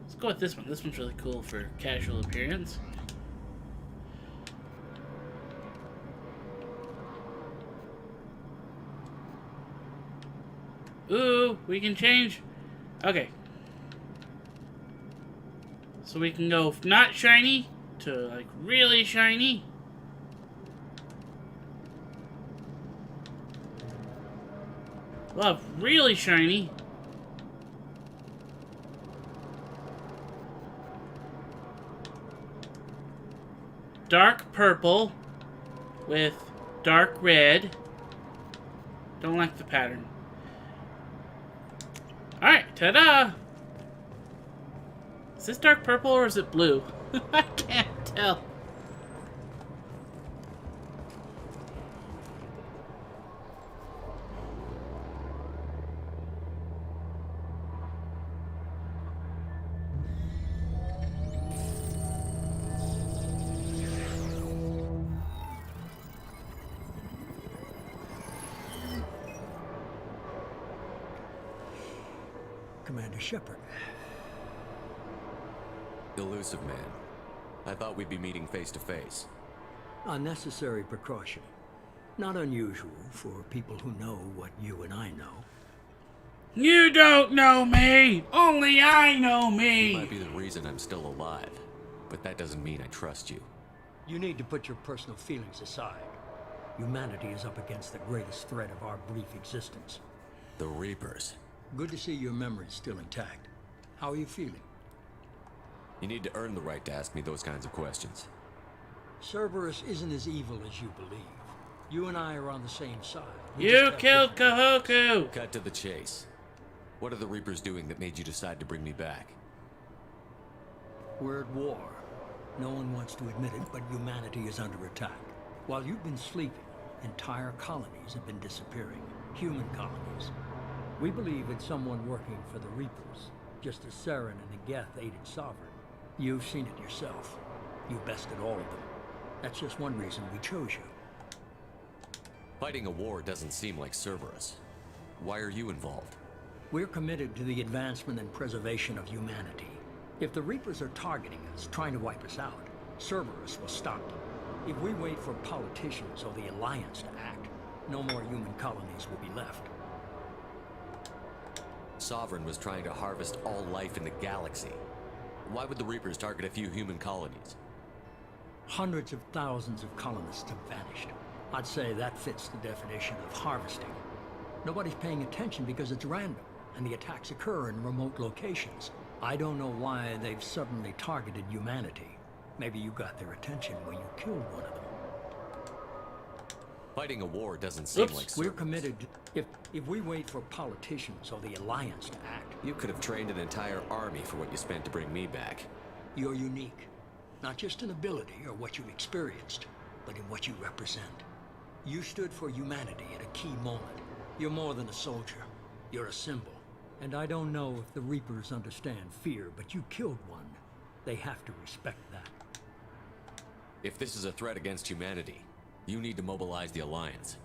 Let's go with this one. This one's really cool for casual appearance. Ooh, we can change. Okay. So we can go not shiny to like really shiny. Well, really shiny. Dark purple with dark red. Don't like the pattern. Alright, ta-da! Is this dark purple or is it blue? I can't tell. Commander Shepard. Elusive man. I thought we'd be meeting face to face. Unnecessary precaution. Not unusual for people who know what you and I know. You don't know me! Only I know me! You might be the reason I'm still alive, but that doesn't mean I trust you. You need to put your personal feelings aside. Humanity is up against the greatest threat of our brief existence. The Reapers. Good to see your memory's still intact. How are you feeling? You need to earn the right to ask me those kinds of questions. Cerberus isn't as evil as you believe. You and I are on the same side. You killed Kahoku! Cut to the chase. What are the Reapers doing that made you decide to bring me back? We're at war. No one wants to admit it, but humanity is under attack. While you've been sleeping, entire colonies have been disappearing. Human colonies. We believe it's someone working for the Reapers, just as Saren and Geth aided Sovereign. You've seen it yourself. You bested all of them. That's just one reason we chose you. Fighting a war doesn't seem like Cerberus. Why are you involved? We're committed to the advancement and preservation of humanity. If the Reapers are targeting us, trying to wipe us out, Cerberus will stop them. If we wait for politicians or the Alliance to act, no more human colonies will be left. Sovereign was trying to harvest all life in the galaxy. Why would the Reapers target a few human colonies? Hundreds of thousands of colonists have vanished. I'd say that fits the definition of harvesting. Nobody's paying attention because it's random, and the attacks occur in remote locations. I don't know why they've suddenly targeted humanity. Maybe you got their attention when you killed one of them. Fighting a war doesn't seem like Cerberus. We're committed. If we wait for politicians or the Alliance to act... You could have trained an entire army for what you spent to bring me back. You're unique. Not just in ability or what you've experienced, but in what you represent. You stood for humanity at a key moment. You're more than a soldier. You're a symbol. And I don't know if the Reapers understand fear, but you killed one. They have to respect that. If this is a threat against humanity, you need to mobilize the Alliance.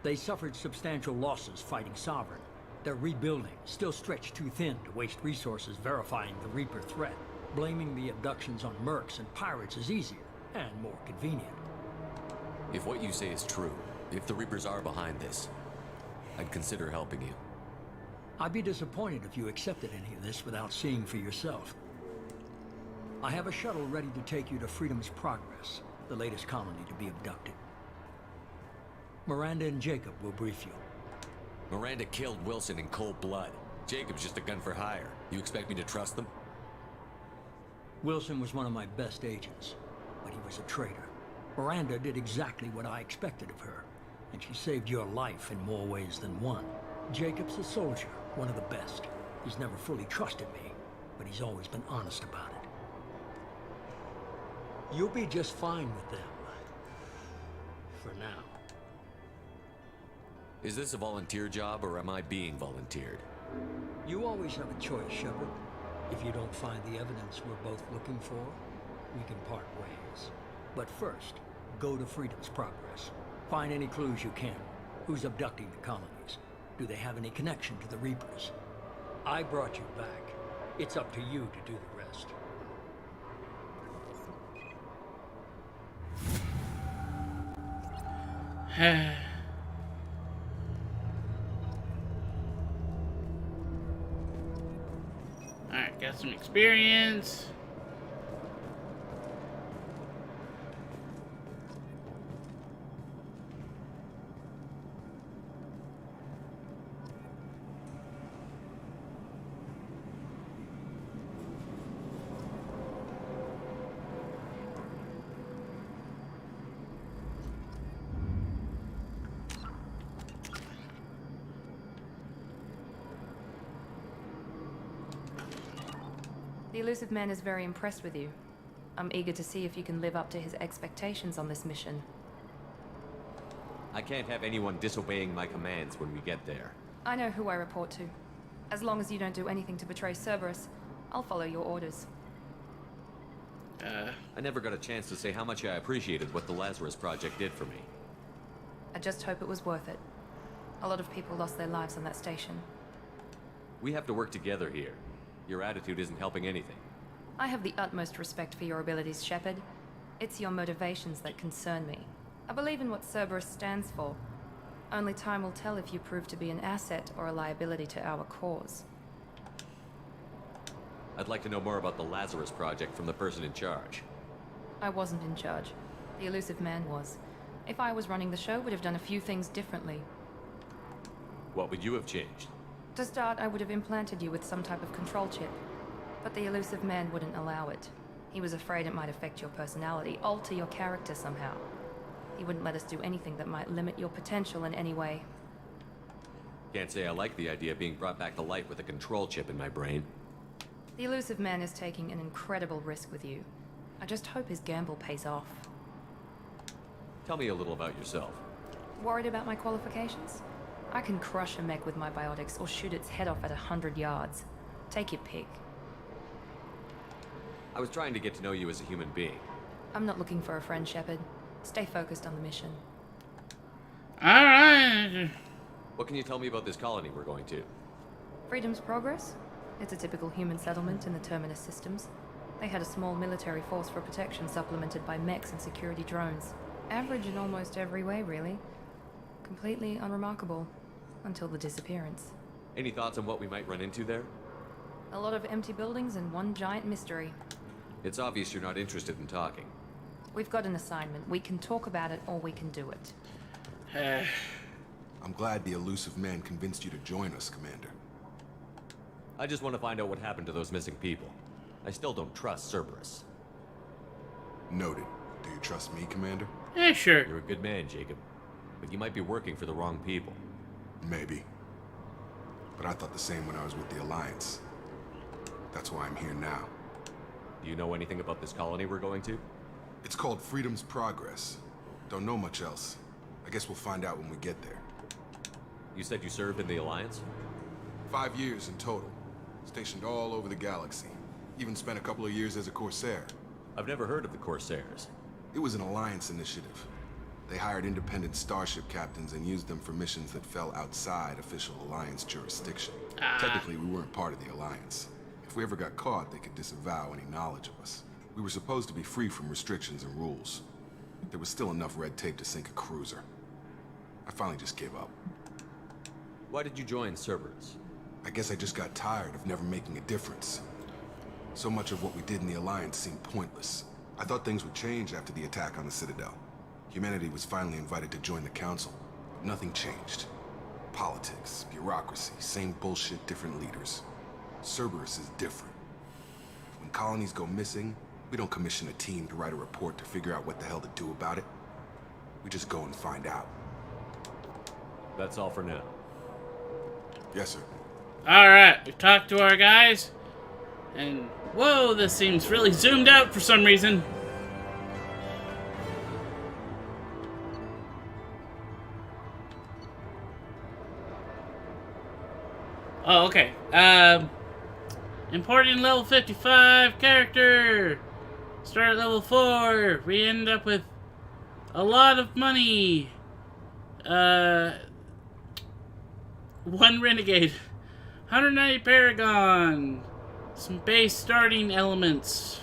They suffered substantial losses fighting Sovereign. They're rebuilding, still stretched too thin to waste resources verifying the Reaper threat. Blaming the abductions on mercs and pirates is easier, and more convenient. If what you say is true, if the Reapers are behind this, I'd consider helping you. I'd be disappointed if you accepted any of this without seeing for yourself. I have a shuttle ready to take you to Freedom's Progress, the latest colony to be abducted. Miranda and Jacob will brief you. Miranda killed Wilson in cold blood. Jacob's just a gun for hire. You expect me to trust them? Wilson was one of my best agents, but he was a traitor. Miranda did exactly what I expected of her, and she saved your life in more ways than one. Jacob's a soldier, one of the best. He's never fully trusted me, but he's always been honest about it. You'll be just fine with them. For now. Is this a volunteer job, or am I being volunteered? You always have a choice, Shepard. If you don't find the evidence we're both looking for, we can part ways. But first, go to Freedom's Progress. Find any clues you can. Who's abducting the colonies? Do they have any connection to the Reapers? I brought you back. It's up to you to do the rest. Alright, got some experience. The elusive man is very impressed with you. I'm eager to see if you can live up to his expectations on this mission. I can't have anyone disobeying my commands when we get there. I know who I report to. As long as you don't do anything to betray Cerberus, I'll follow your orders. I never got a chance to say how much I appreciated what the Lazarus Project did for me. I just hope it was worth it. A lot of people lost their lives on that station. We have to work together here. Your attitude isn't helping anything. I have the utmost respect for your abilities, Shepard. It's your motivations that concern me. I believe in what Cerberus stands for. Only time will tell if you prove to be an asset or a liability to our cause. I'd like to know more about the Lazarus Project from the person in charge. I wasn't in charge. The elusive man was. If I was running the show, would have done a few things differently. What would you have changed? To start, I would have implanted you with some type of control chip. But the elusive man wouldn't allow it. He was afraid it might affect your personality, alter your character somehow. He wouldn't let us do anything that might limit your potential in any way. Can't say I like the idea of being brought back to life with a control chip in my brain. The elusive man is taking an incredible risk with you. I just hope his gamble pays off. Tell me a little about yourself. Worried about my qualifications? I can crush a mech with my biotics or shoot its head off at 100 yards. Take your pick. I was trying to get to know you as a human being. I'm not looking for a friend, Shepard. Stay focused on the mission. Alright. What can you tell me about this colony we're going to? Freedom's Progress? It's a typical human settlement in the Terminus systems. They had a small military force for protection supplemented by mechs and security drones. Average in almost every way, really. Completely unremarkable. Until the disappearance. Any thoughts on what we might run into there? A lot of empty buildings and one giant mystery. It's obvious you're not interested in talking. We've got an assignment. We can talk about it or we can do it. I'm glad the elusive man convinced you to join us, Commander. I just want to find out what happened to those missing people. I still don't trust Cerberus. Noted. Do you trust me, Commander? Yeah, sure. You're a good man, Jacob. But you might be working for the wrong people. Maybe. But I thought the same when I was with the Alliance. That's why I'm here now. Do you know anything about this colony we're going to? It's called Freedom's Progress. Don't know much else. I guess we'll find out when we get there. You said you served in the Alliance? 5 years in total. Stationed all over the galaxy. Even spent a couple of years as a Corsair. I've never heard of the Corsairs. It was an Alliance initiative. They hired independent starship captains and used them for missions that fell outside official Alliance jurisdiction. Technically, we weren't part of the Alliance. If we ever got caught, they could disavow any knowledge of us. We were supposed to be free from restrictions and rules. There was still enough red tape to sink a cruiser. I finally just gave up. Why did you join Cerberus? I guess I just got tired of never making a difference. So much of what we did in the Alliance seemed pointless. I thought things would change after the attack on the Citadel. Humanity was finally invited to join the Council. Nothing changed. Politics, bureaucracy, same bullshit, different leaders. Cerberus is different. When colonies go missing, we don't commission a team to write a report to figure out what the hell to do about it. We just go and find out. That's all for now. Yes, sir. Alright, we talked to our guys. And, whoa, this seems really zoomed out for some reason. Oh, okay. Importing level 55 character. Start at level 4. We end up with a lot of money. 1 renegade. 190 paragon. Some base starting elements.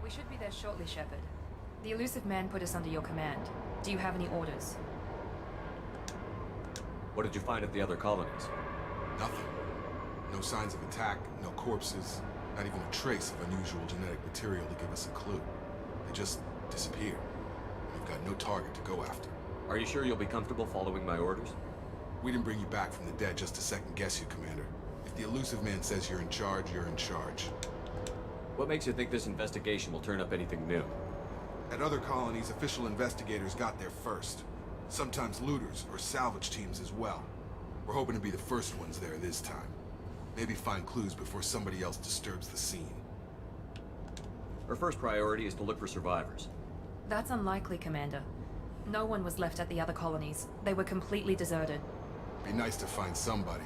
We should be there shortly, Shepard. The elusive man put us under your command. Do you have any orders? What did you find at the other colonies? Nothing. No signs of attack, no corpses, not even a trace of unusual genetic material to give us a clue. They just disappeared. We've got no target to go after. Are you sure you'll be comfortable following my orders? We didn't bring you back from the dead just to second guess you, Commander. If the elusive man says you're in charge, you're in charge. What makes you think this investigation will turn up anything new? At other colonies, official investigators got there first. Sometimes looters or salvage teams as well. We're hoping to be the first ones there this time. Maybe find clues before somebody else disturbs the scene. Our first priority is to look for survivors. That's unlikely, Commander. No one was left at the other colonies. They were completely deserted. Be nice to find somebody.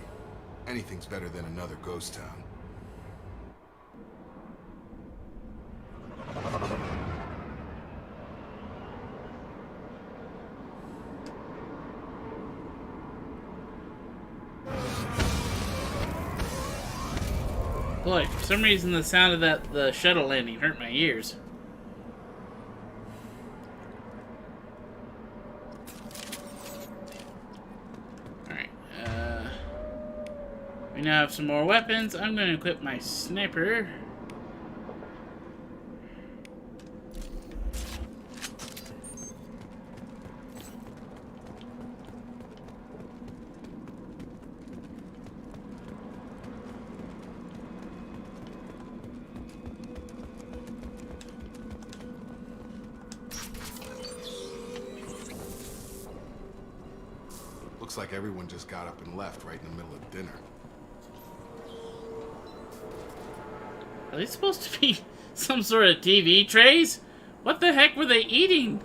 Anything's better than another ghost town. Boy, for some reason the sound of the shuttle landing hurt my ears. Alright, we now have some more weapons. I'm going to equip my sniper. Looks like everyone just got up and left right in the middle of dinner. Are these supposed to be some sort of TV trays? What the heck were they eating?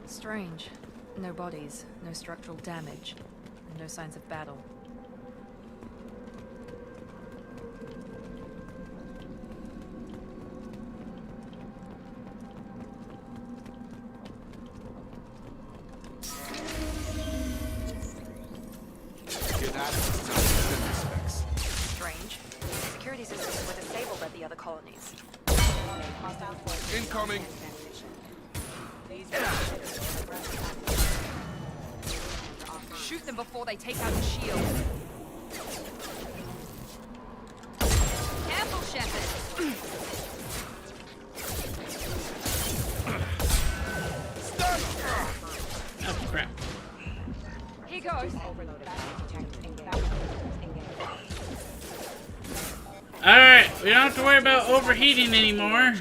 Strange. No bodies, no structural damage, and no signs of battle. Strange. Security systems were disabled at the other colonies. Incoming! Shoot them before they take out the shield. Careful, Shepard. Oh, crap. Here goes. Alright, we don't have to worry about overheating anymore.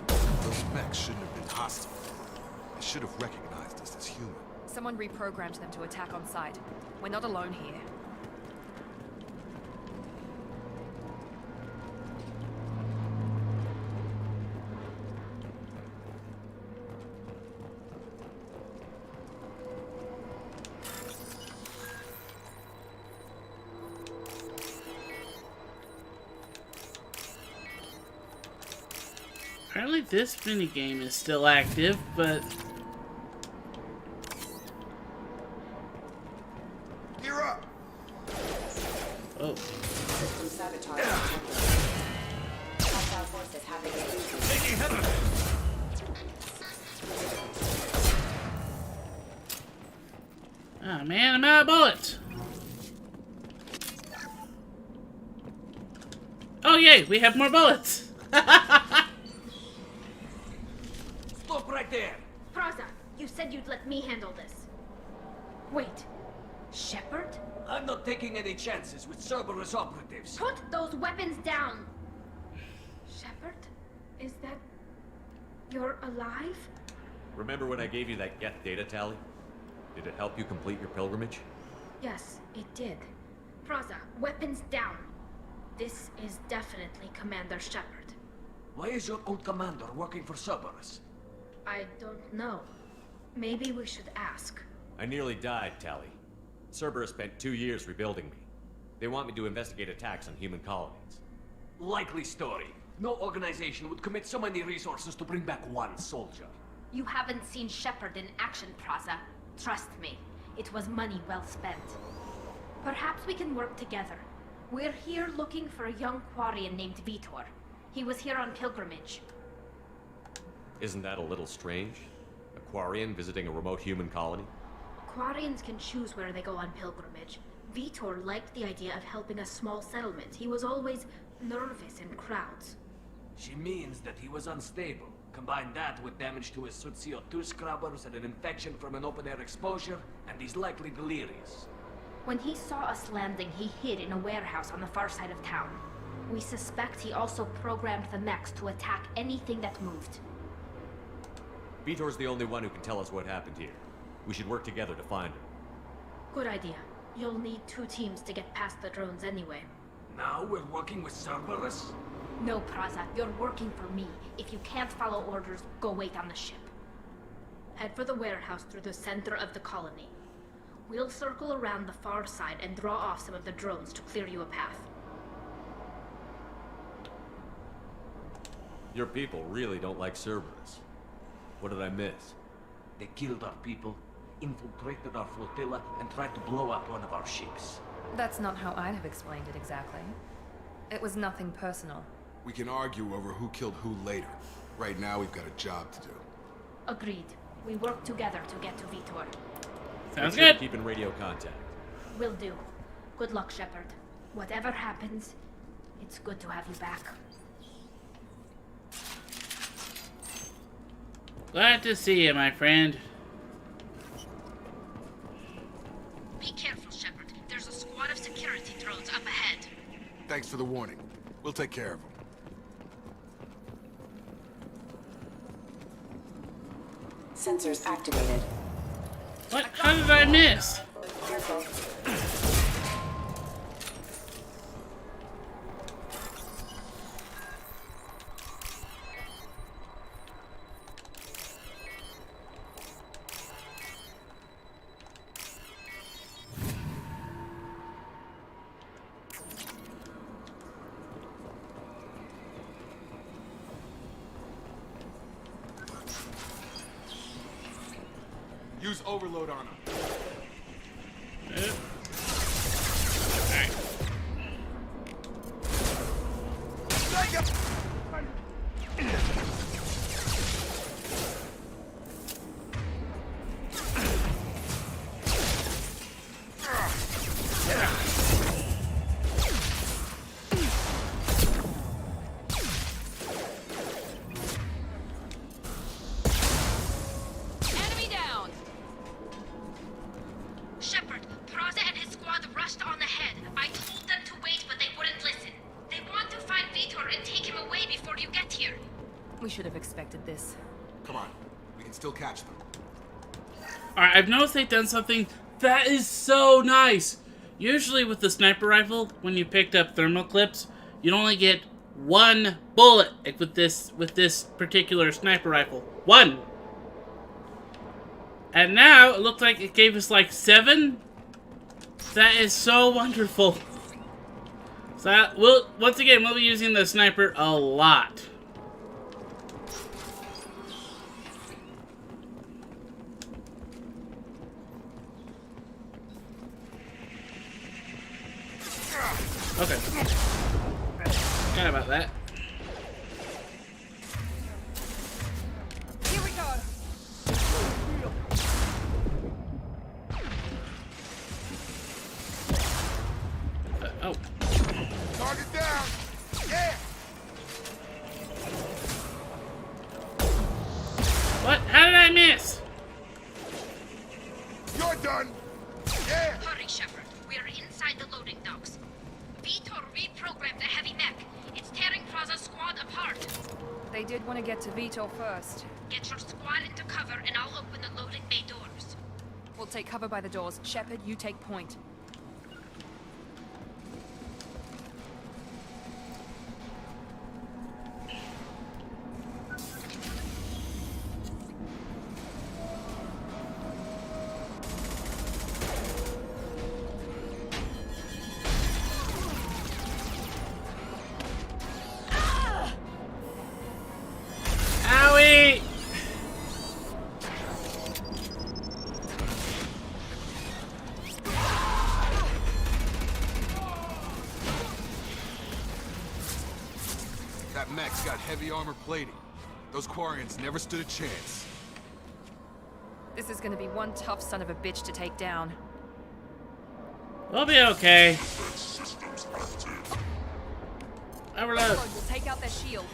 Those mechs shouldn't have been hostile. They should have recognized us as human. Someone reprogrammed them to attack on sight. We're not alone here. Apparently this minigame is still active, but... You're up! Oh. System sabotage. Hostile forces have engaged. Ah, man, I'm out of bullets! Oh, yay, we have more bullets! Stop right there! Praza, you said you'd let me handle this. Wait, Shepard? I'm not taking any chances with Cerberus operatives. Put those weapons down! Shepard? Is that... you're alive? Remember when I gave you that Geth data tally? Did it help you complete your pilgrimage? Yes, it did. Praza, weapons down. This is definitely Commander Shepard. Why is your old commander working for Cerberus? I don't know. Maybe we should ask. I nearly died, Tally. Cerberus spent 2 years rebuilding me. They want me to investigate attacks on human colonies. Likely story. No organization would commit so many resources to bring back one soldier. You haven't seen Shepard in action, Praza. Trust me, it was money well spent. Perhaps we can work together. We're here looking for a young Quarian named Vitor. He was here on pilgrimage. Isn't that a little strange? A Quarian visiting a remote human colony? Quarians can choose where they go on pilgrimage. Vitor liked the idea of helping a small settlement. He was always nervous in crowds. She means that he was unstable. Combine that with damage to his suit CO2 scrubbers and an infection from an open-air exposure, and he's likely delirious. When he saw us landing, he hid in a warehouse on the far side of town. We suspect he also programmed the mechs to attack anything that moved. Vitor's the only one who can tell us what happened here. We should work together to find him. Good idea. You'll need 2 teams to get past the drones anyway. Now we're working with Cerberus? No, Praza, you're working for me. If you can't follow orders, go wait on the ship. Head for the warehouse through the center of the colony. We'll circle around the far side and draw off some of the drones to clear you a path. Your people really don't like Cerberus. What did I miss? They killed our people, infiltrated our flotilla, and tried to blow up one of our ships. That's not how I'd have explained it exactly. It was nothing personal. We can argue over who killed who later. Right now, we've got a job to do. Agreed. We work together to get to Vitor. Sounds Make sure to good. keep in radio contact. Will do. Good luck, Shepard. Whatever happens, it's good to have you back. Glad to see you, my friend. Be careful, Shepard. There's a squad of security drones up ahead. Thanks for the warning. We'll take care of them. Sensors activated. What? How did I miss? Careful. Use overload on them. Enemy down! Shepard, Praza and his squad rushed on ahead. I told them to wait, but they wouldn't listen. They want to find Vitor and take him away before you get here. We should have expected this. Come on. We can still catch them. Alright, I've noticed they've done something that is so nice. Usually with the sniper rifle, when you picked up thermal clips, you'd only get 1 bullet with this particular sniper rifle. 1! And now, it looked like it gave us like 7? That is so wonderful. So, once again, we'll be using the sniper a lot. Okay. Forgot about that. Here we go. Oh. Target down! Yeah! What? How did I miss? You're done! Yeah! Hurry, Shepard. We are inside the loading docks. Vitor reprogrammed the heavy mech. It's tearing Praza's squad apart. They did want to get to Vitor first. Get your squad into cover and I'll open the loading bay doors. We'll take cover by the doors. Shepard, you take point. Owie! That mech's got heavy armor plating. Those Quarians never stood a chance. This is gonna be one tough son of a bitch to take down. We'll be okay. Overload. We'll take out their shields.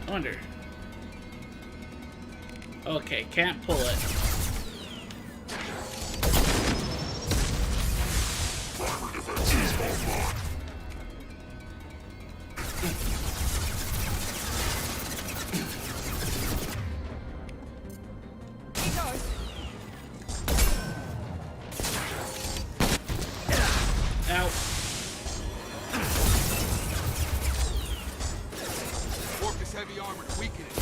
I wonder. Okay, can't pull it. Ow. Warp this heavy armor to weaken it.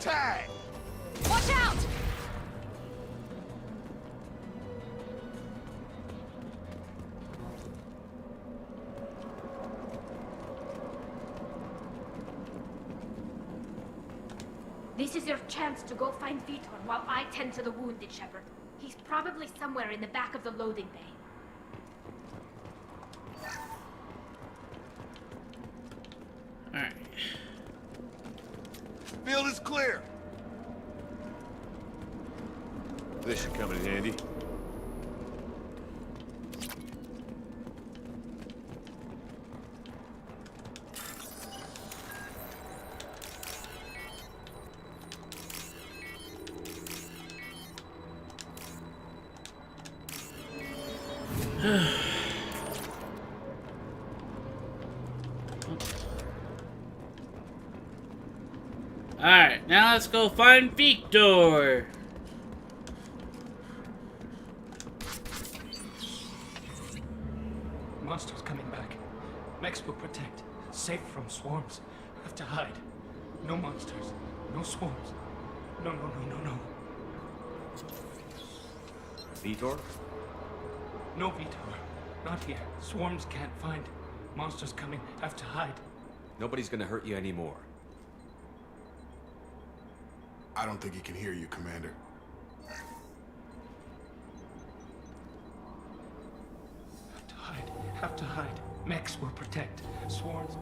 Tag! Watch out! This is your chance to go find Vitor while I tend to the wounded, Shepard. He's probably somewhere in the back of the loading bay. Alright. Field is clear. This should come in handy. Alright, now let's go find Victor. Monsters coming back. Mechs will protect. Safe from swarms. Have to hide. No monsters. No swarms. No, no, no, no, no. Vitor? No, Vitor. Not here. Swarms can't find. Monsters coming. Have to hide. Nobody's gonna hurt you anymore. I don't think he can hear you, Commander. Have to hide. Have to hide. Mechs will protect. Swarms.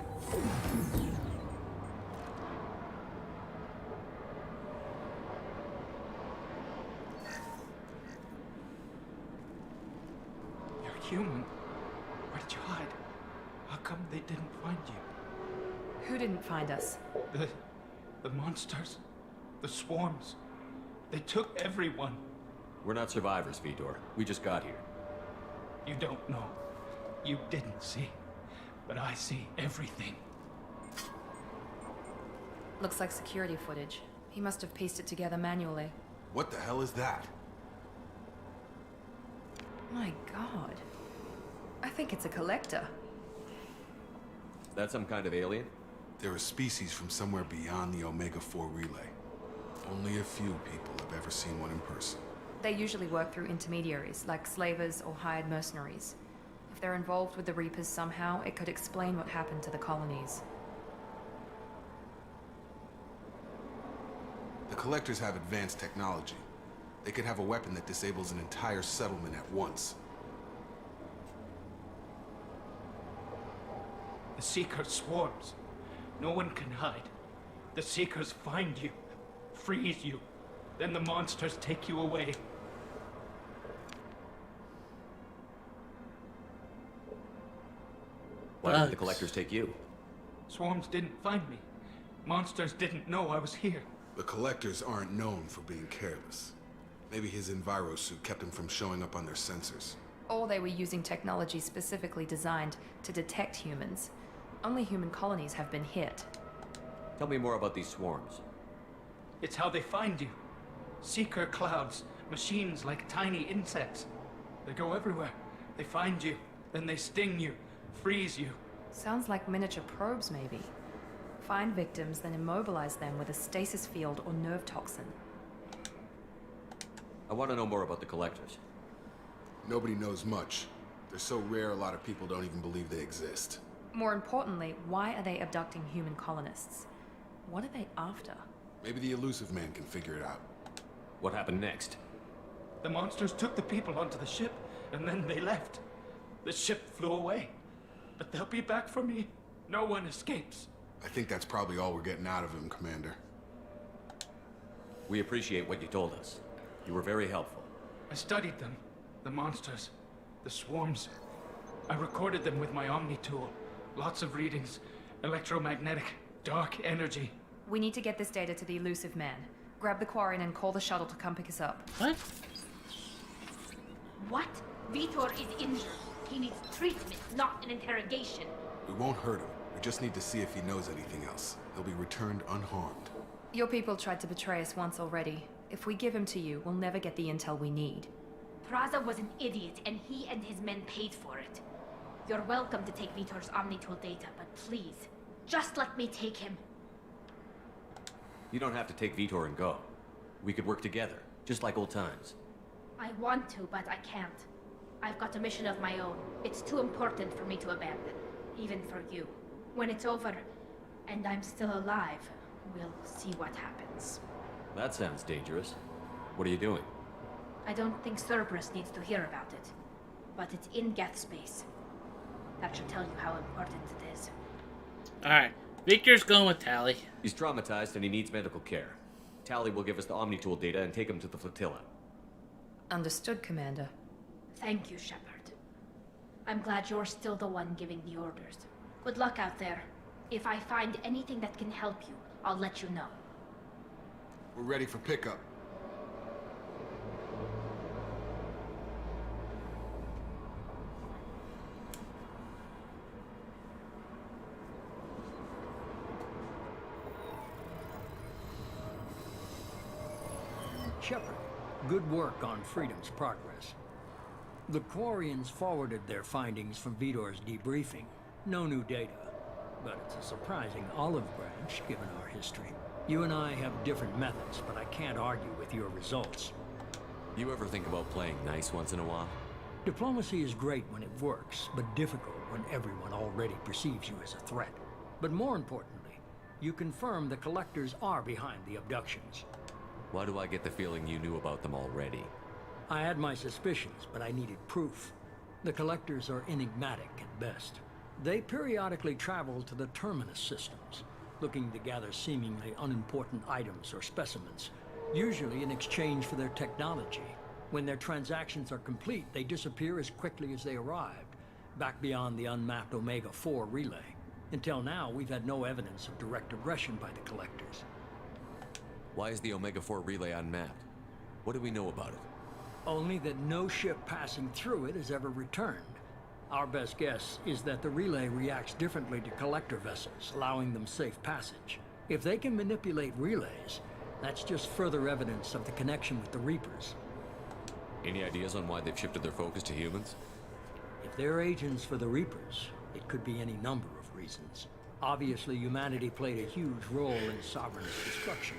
You're human. Where did you hide? How come they didn't find you? Who didn't find us? The monsters. The swarms. They took everyone. We're not survivors, Vitor. We just got here. You don't know. You didn't see. But I see everything. Looks like security footage. He must have pieced it together manually. What the hell is that? My god. I think it's a collector. Is that some kind of alien? They're a species from somewhere beyond the Omega-4 relay. Only a few people have ever seen one in person. They usually work through intermediaries, like slavers or hired mercenaries. If they're involved with the Reapers somehow, it could explain what happened to the colonies. The Collectors have advanced technology. They could have a weapon that disables an entire settlement at once. The Seeker swarms. No one can hide. The Seekers find you, freeze you, then the monsters take you away. Why didn't the Collectors take you? Swarms didn't find me. Monsters didn't know I was here. The Collectors aren't known for being careless. Maybe his enviro suit kept him from showing up on their sensors. Or they were using technology specifically designed to detect humans. Only human colonies have been hit. Tell me more about these swarms. It's how they find you. Seeker clouds, machines like tiny insects. They go everywhere. They find you, then they sting you, freeze you. Sounds like miniature probes, maybe. Find victims, then immobilize them with a stasis field or nerve toxin. I want to know more about the Collectors. Nobody knows much. They're so rare, a lot of people don't even believe they exist. More importantly, why are they abducting human colonists? What are they after? Maybe the Elusive Man can figure it out. What happened next? The monsters took the people onto the ship, and then they left. The ship flew away. But they'll be back for me. No one escapes. I think that's probably all we're getting out of him, Commander. We appreciate what you told us. You were very helpful. I studied them. The monsters. The swarms. I recorded them with my Omni tool. Lots of readings. Electromagnetic. Dark energy. We need to get this data to the elusive man. Grab the Quarian and call the shuttle to come pick us up. What? What? Vitor is injured. He needs treatment, not an interrogation. We won't hurt him. We just need to see if he knows anything else. He'll be returned unharmed. Your people tried to betray us once already. If we give him to you, we'll never get the intel we need. Praza was an idiot, and he and his men paid for it. You're welcome to take Vitor's Omnitool data, but please, just let me take him. You don't have to take Vitor and go. We could work together, just like old times. I want to, but I can't. I've got a mission of my own. It's too important for me to abandon, even for you. When it's over, and I'm still alive, we'll see what happens. That sounds dangerous. What are you doing? I don't think Cerberus needs to hear about it, but it's in Geth space. That should tell you how important it is. Alright, Victor's going with Tally. He's traumatized and he needs medical care. Tally will give us the Omnitool data and take him to the flotilla. Understood, Commander. Thank you, Shepard. I'm glad you're still the one giving the orders. Good luck out there. If I find anything that can help you, I'll let you know. We're ready for pickup. Shepard, good work on Freedom's progress. The Quarians forwarded their findings from Vitor's debriefing. No new data, but it's a surprising olive branch given our history. You and I have different methods, but I can't argue with your results. You ever think about playing nice once in a while? Diplomacy is great when it works, but difficult when everyone already perceives you as a threat. But more importantly, you confirm the Collectors are behind the abductions. Why do I get the feeling you knew about them already? I had my suspicions, but I needed proof. The Collectors are enigmatic at best. They periodically travel to the Terminus systems, looking to gather seemingly unimportant items or specimens, usually in exchange for their technology. When their transactions are complete, they disappear as quickly as they arrived, back beyond the unmapped Omega-4 relay. Until now, we've had no evidence of direct aggression by the Collectors. Why is the Omega-4 relay unmapped? What do we know about it? Only that no ship passing through it has ever returned. Our best guess is that the relay reacts differently to Collector vessels, allowing them safe passage. If they can manipulate relays, that's just further evidence of the connection with the Reapers. Any ideas on why they've shifted their focus to humans? If they're agents for the Reapers, it could be any number of reasons. Obviously, humanity played a huge role in Sovereign's destruction.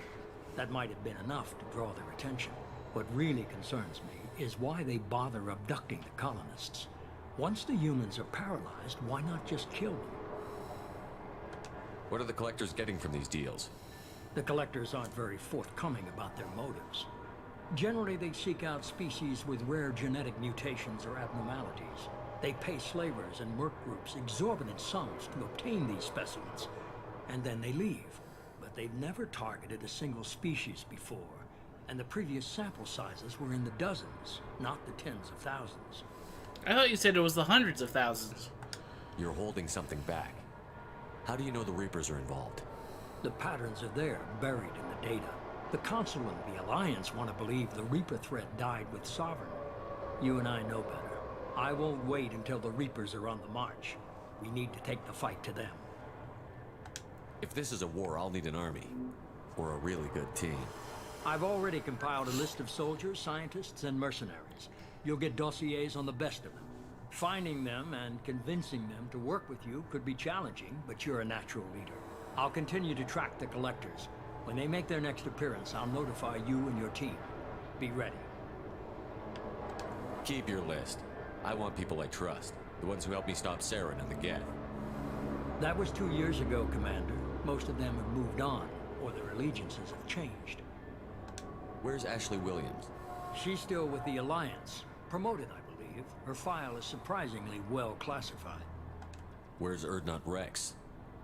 That might have been enough to draw their attention. What really concerns me is why they bother abducting the colonists. Once the humans are paralyzed, why not just kill them? What are the Collectors getting from these deals? The Collectors aren't very forthcoming about their motives. Generally, they seek out species with rare genetic mutations or abnormalities. They pay slavers and merc groups exorbitant sums to obtain these specimens, and then they leave. But they've never targeted a single species before, and the previous sample sizes were in the dozens, not the tens of thousands. I thought you said it was the hundreds of thousands. You're holding something back. How do you know the Reapers are involved? The patterns are there, buried in the data. The Council and the Alliance want to believe the Reaper threat died with Sovereign. You and I know better. I won't wait until the Reapers are on the march. We need to take the fight to them. If this is a war, I'll need an army. Or a really good team. I've already compiled a list of soldiers, scientists, and mercenaries. You'll get dossiers on the best of them. Finding them and convincing them to work with you could be challenging, but you're a natural leader. I'll continue to track the Collectors. When they make their next appearance, I'll notify you and your team. Be ready. Keep your list. I want people I trust. The ones who helped me stop Saren and the Geth. That was 2 years ago, Commander. Most of them have moved on, or their allegiances have changed. Where's Ashley Williams? She's still with the Alliance. Promoted, I believe. Her file is surprisingly well classified. Where's Erdnot Rex?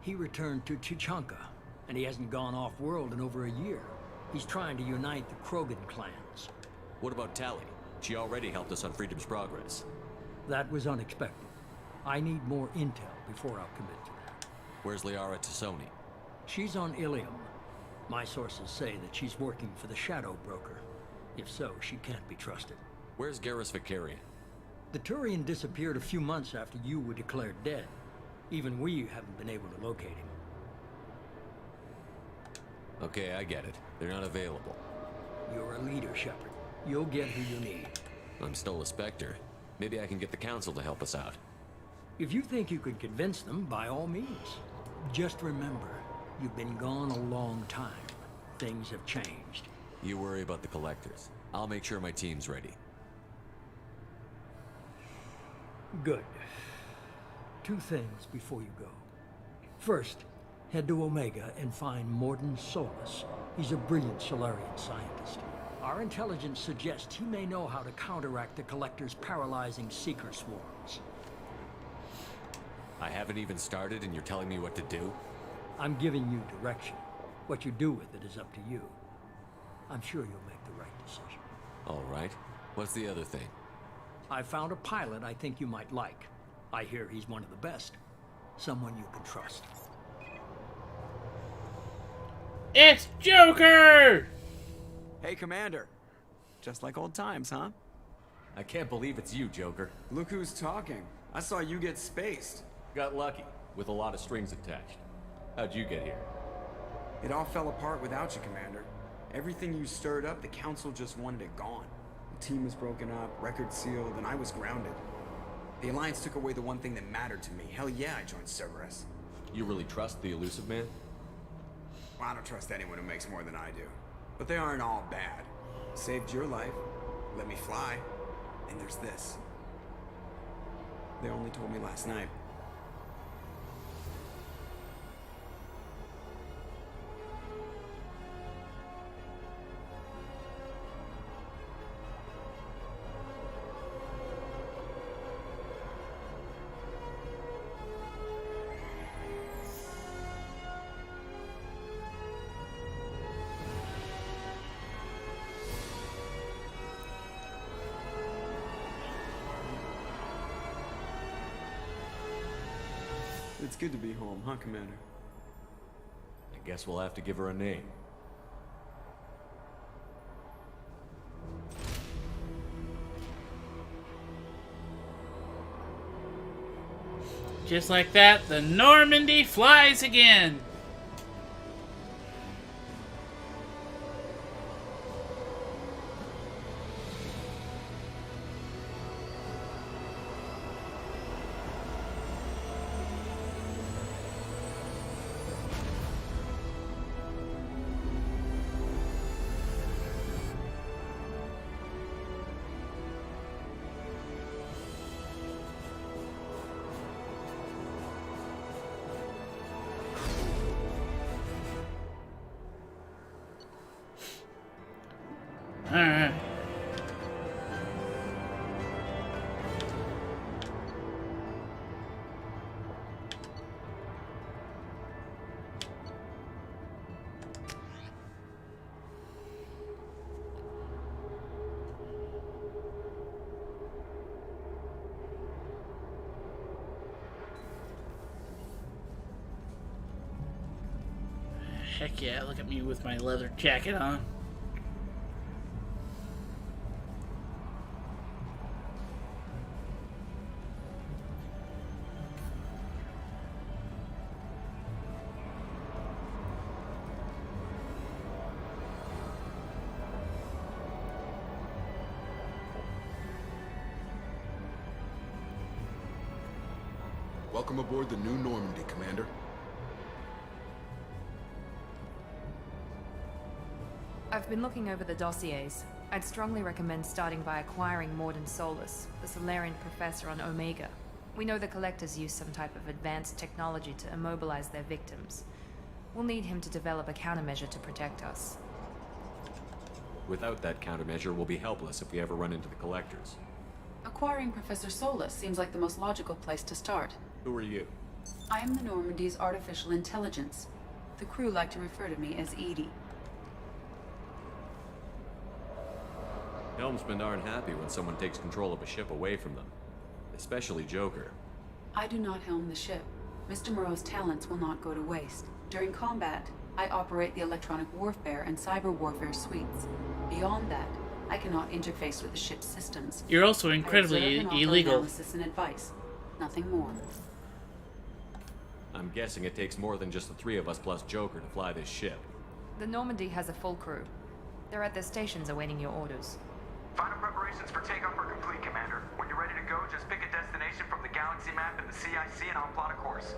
He returned to Chichanka, and he hasn't gone off-world in over a year. He's trying to unite the Krogan clans. What about Tally? She already helped us on Freedom's Progress. That was unexpected. I need more intel before I'll commit to that. Where's Liara Tassoni? She's on Ilium. My sources say that she's working for the Shadow Broker. If so, she can't be trusted. Where's Garrus Vicarian? The Turian disappeared a few months after you were declared dead. Even we haven't been able to locate him. Okay, I get it. They're not available. You're a leader, Shepard. You'll get who you need. I'm still a Spectre. Maybe I can get the Council to help us out. If you think you could convince them, by all means. Just remember, you've been gone a long time. Things have changed. You worry about the Collectors. I'll make sure my team's ready. Good. 2 things before you go. First, head to Omega and find Morden Solus. He's a brilliant Solarian scientist. Our intelligence suggests he may know how to counteract the Collector's paralyzing Seeker swarms. I haven't even started and you're telling me what to do? I'm giving you direction. What you do with it is up to you. I'm sure you'll make the right decision. All right. What's the other thing? I found a pilot I think you might like. I hear he's one of the best. Someone you can trust. It's Joker! Hey, Commander. Just like old times, huh? I can't believe it's you, Joker. Look who's talking. I saw you get spaced. Got lucky, with a lot of strings attached. How'd you get here? It all fell apart without you, Commander. Everything you stirred up, the Council just wanted it gone. The team was broken up, record sealed, and I was grounded. The Alliance took away the one thing that mattered to me. Hell yeah, I joined Cerberus. You really trust the Elusive Man? Well, I don't trust anyone who makes more than I do. But they aren't all bad. Saved your life, let me fly, and there's this. They only told me last night. It's good to be home, huh, Commander? I guess we'll have to give her a name. Just like that, the Normandy flies again. Alright. Heck yeah, look at me with my leather jacket on. Welcome aboard the New Normandy, Commander. I've been looking over the dossiers. I'd strongly recommend starting by acquiring Morden Solus, the Solarian professor on Omega. We know the Collectors use some type of advanced technology to immobilize their victims. We'll need him to develop a countermeasure to protect us. Without that countermeasure, we'll be helpless if we ever run into the Collectors. Acquiring Professor Solus seems like the most logical place to start. Who are you? I am the Normandy's artificial intelligence. The crew like to refer to me as Edie. Helmsmen aren't happy when someone takes control of a ship away from them. Especially Joker. I do not helm the ship. Mr. Moreau's talents will not go to waste. During combat, I operate the electronic warfare and cyber warfare suites. Beyond that, I cannot interface with the ship's systems. You're also incredibly I observe and offer illegal. analysis and advice. Nothing more. I'm guessing it takes more than just the three of us plus Joker to fly this ship. The Normandy has a full crew. They're at their stations awaiting your orders. Final preparations for takeoff are complete, Commander. When you're ready to go, just pick a destination from the galaxy map in the CIC and I'll plot a course.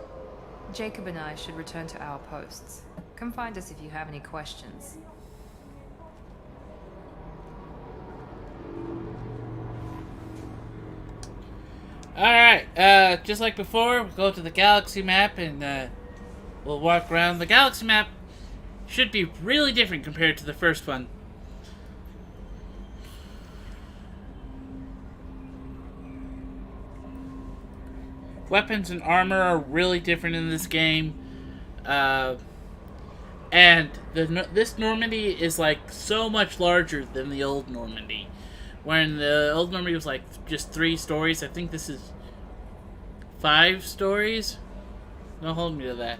Jacob and I should return to our posts. Come find us if you have any questions. Alright, just like before, we'll go to the galaxy map and we'll walk around. The galaxy map should be really different compared to the first one. Weapons and armor are really different in this game. And this Normandy is like so much larger than the old Normandy. When the old Normandy was like just 3 stories, I think this is 5 stories. Don't hold me to that.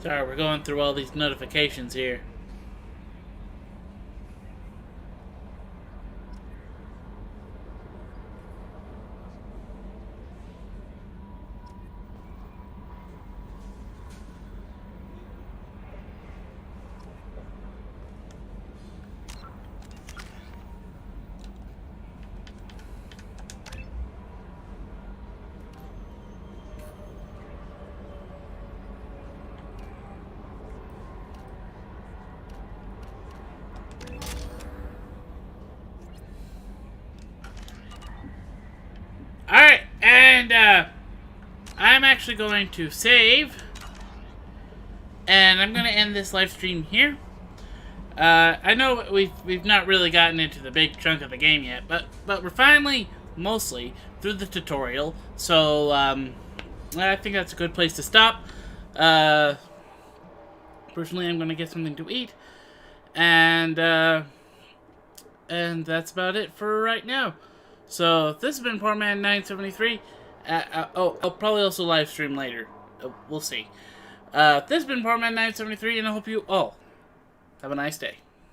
Sorry, we're going through all these notifications here. Alright, and I'm actually going to save, and I'm going to end this live stream here. I know we've not really gotten into the big chunk of the game yet, but we're finally, mostly, through the tutorial, so I think that's a good place to stop. Personally, I'm going to get something to eat, and that's about it for right now. So, this has been Poorman 973. I'll probably also live stream later. We'll see. This has been Poorman 973, and I hope you all have a nice day.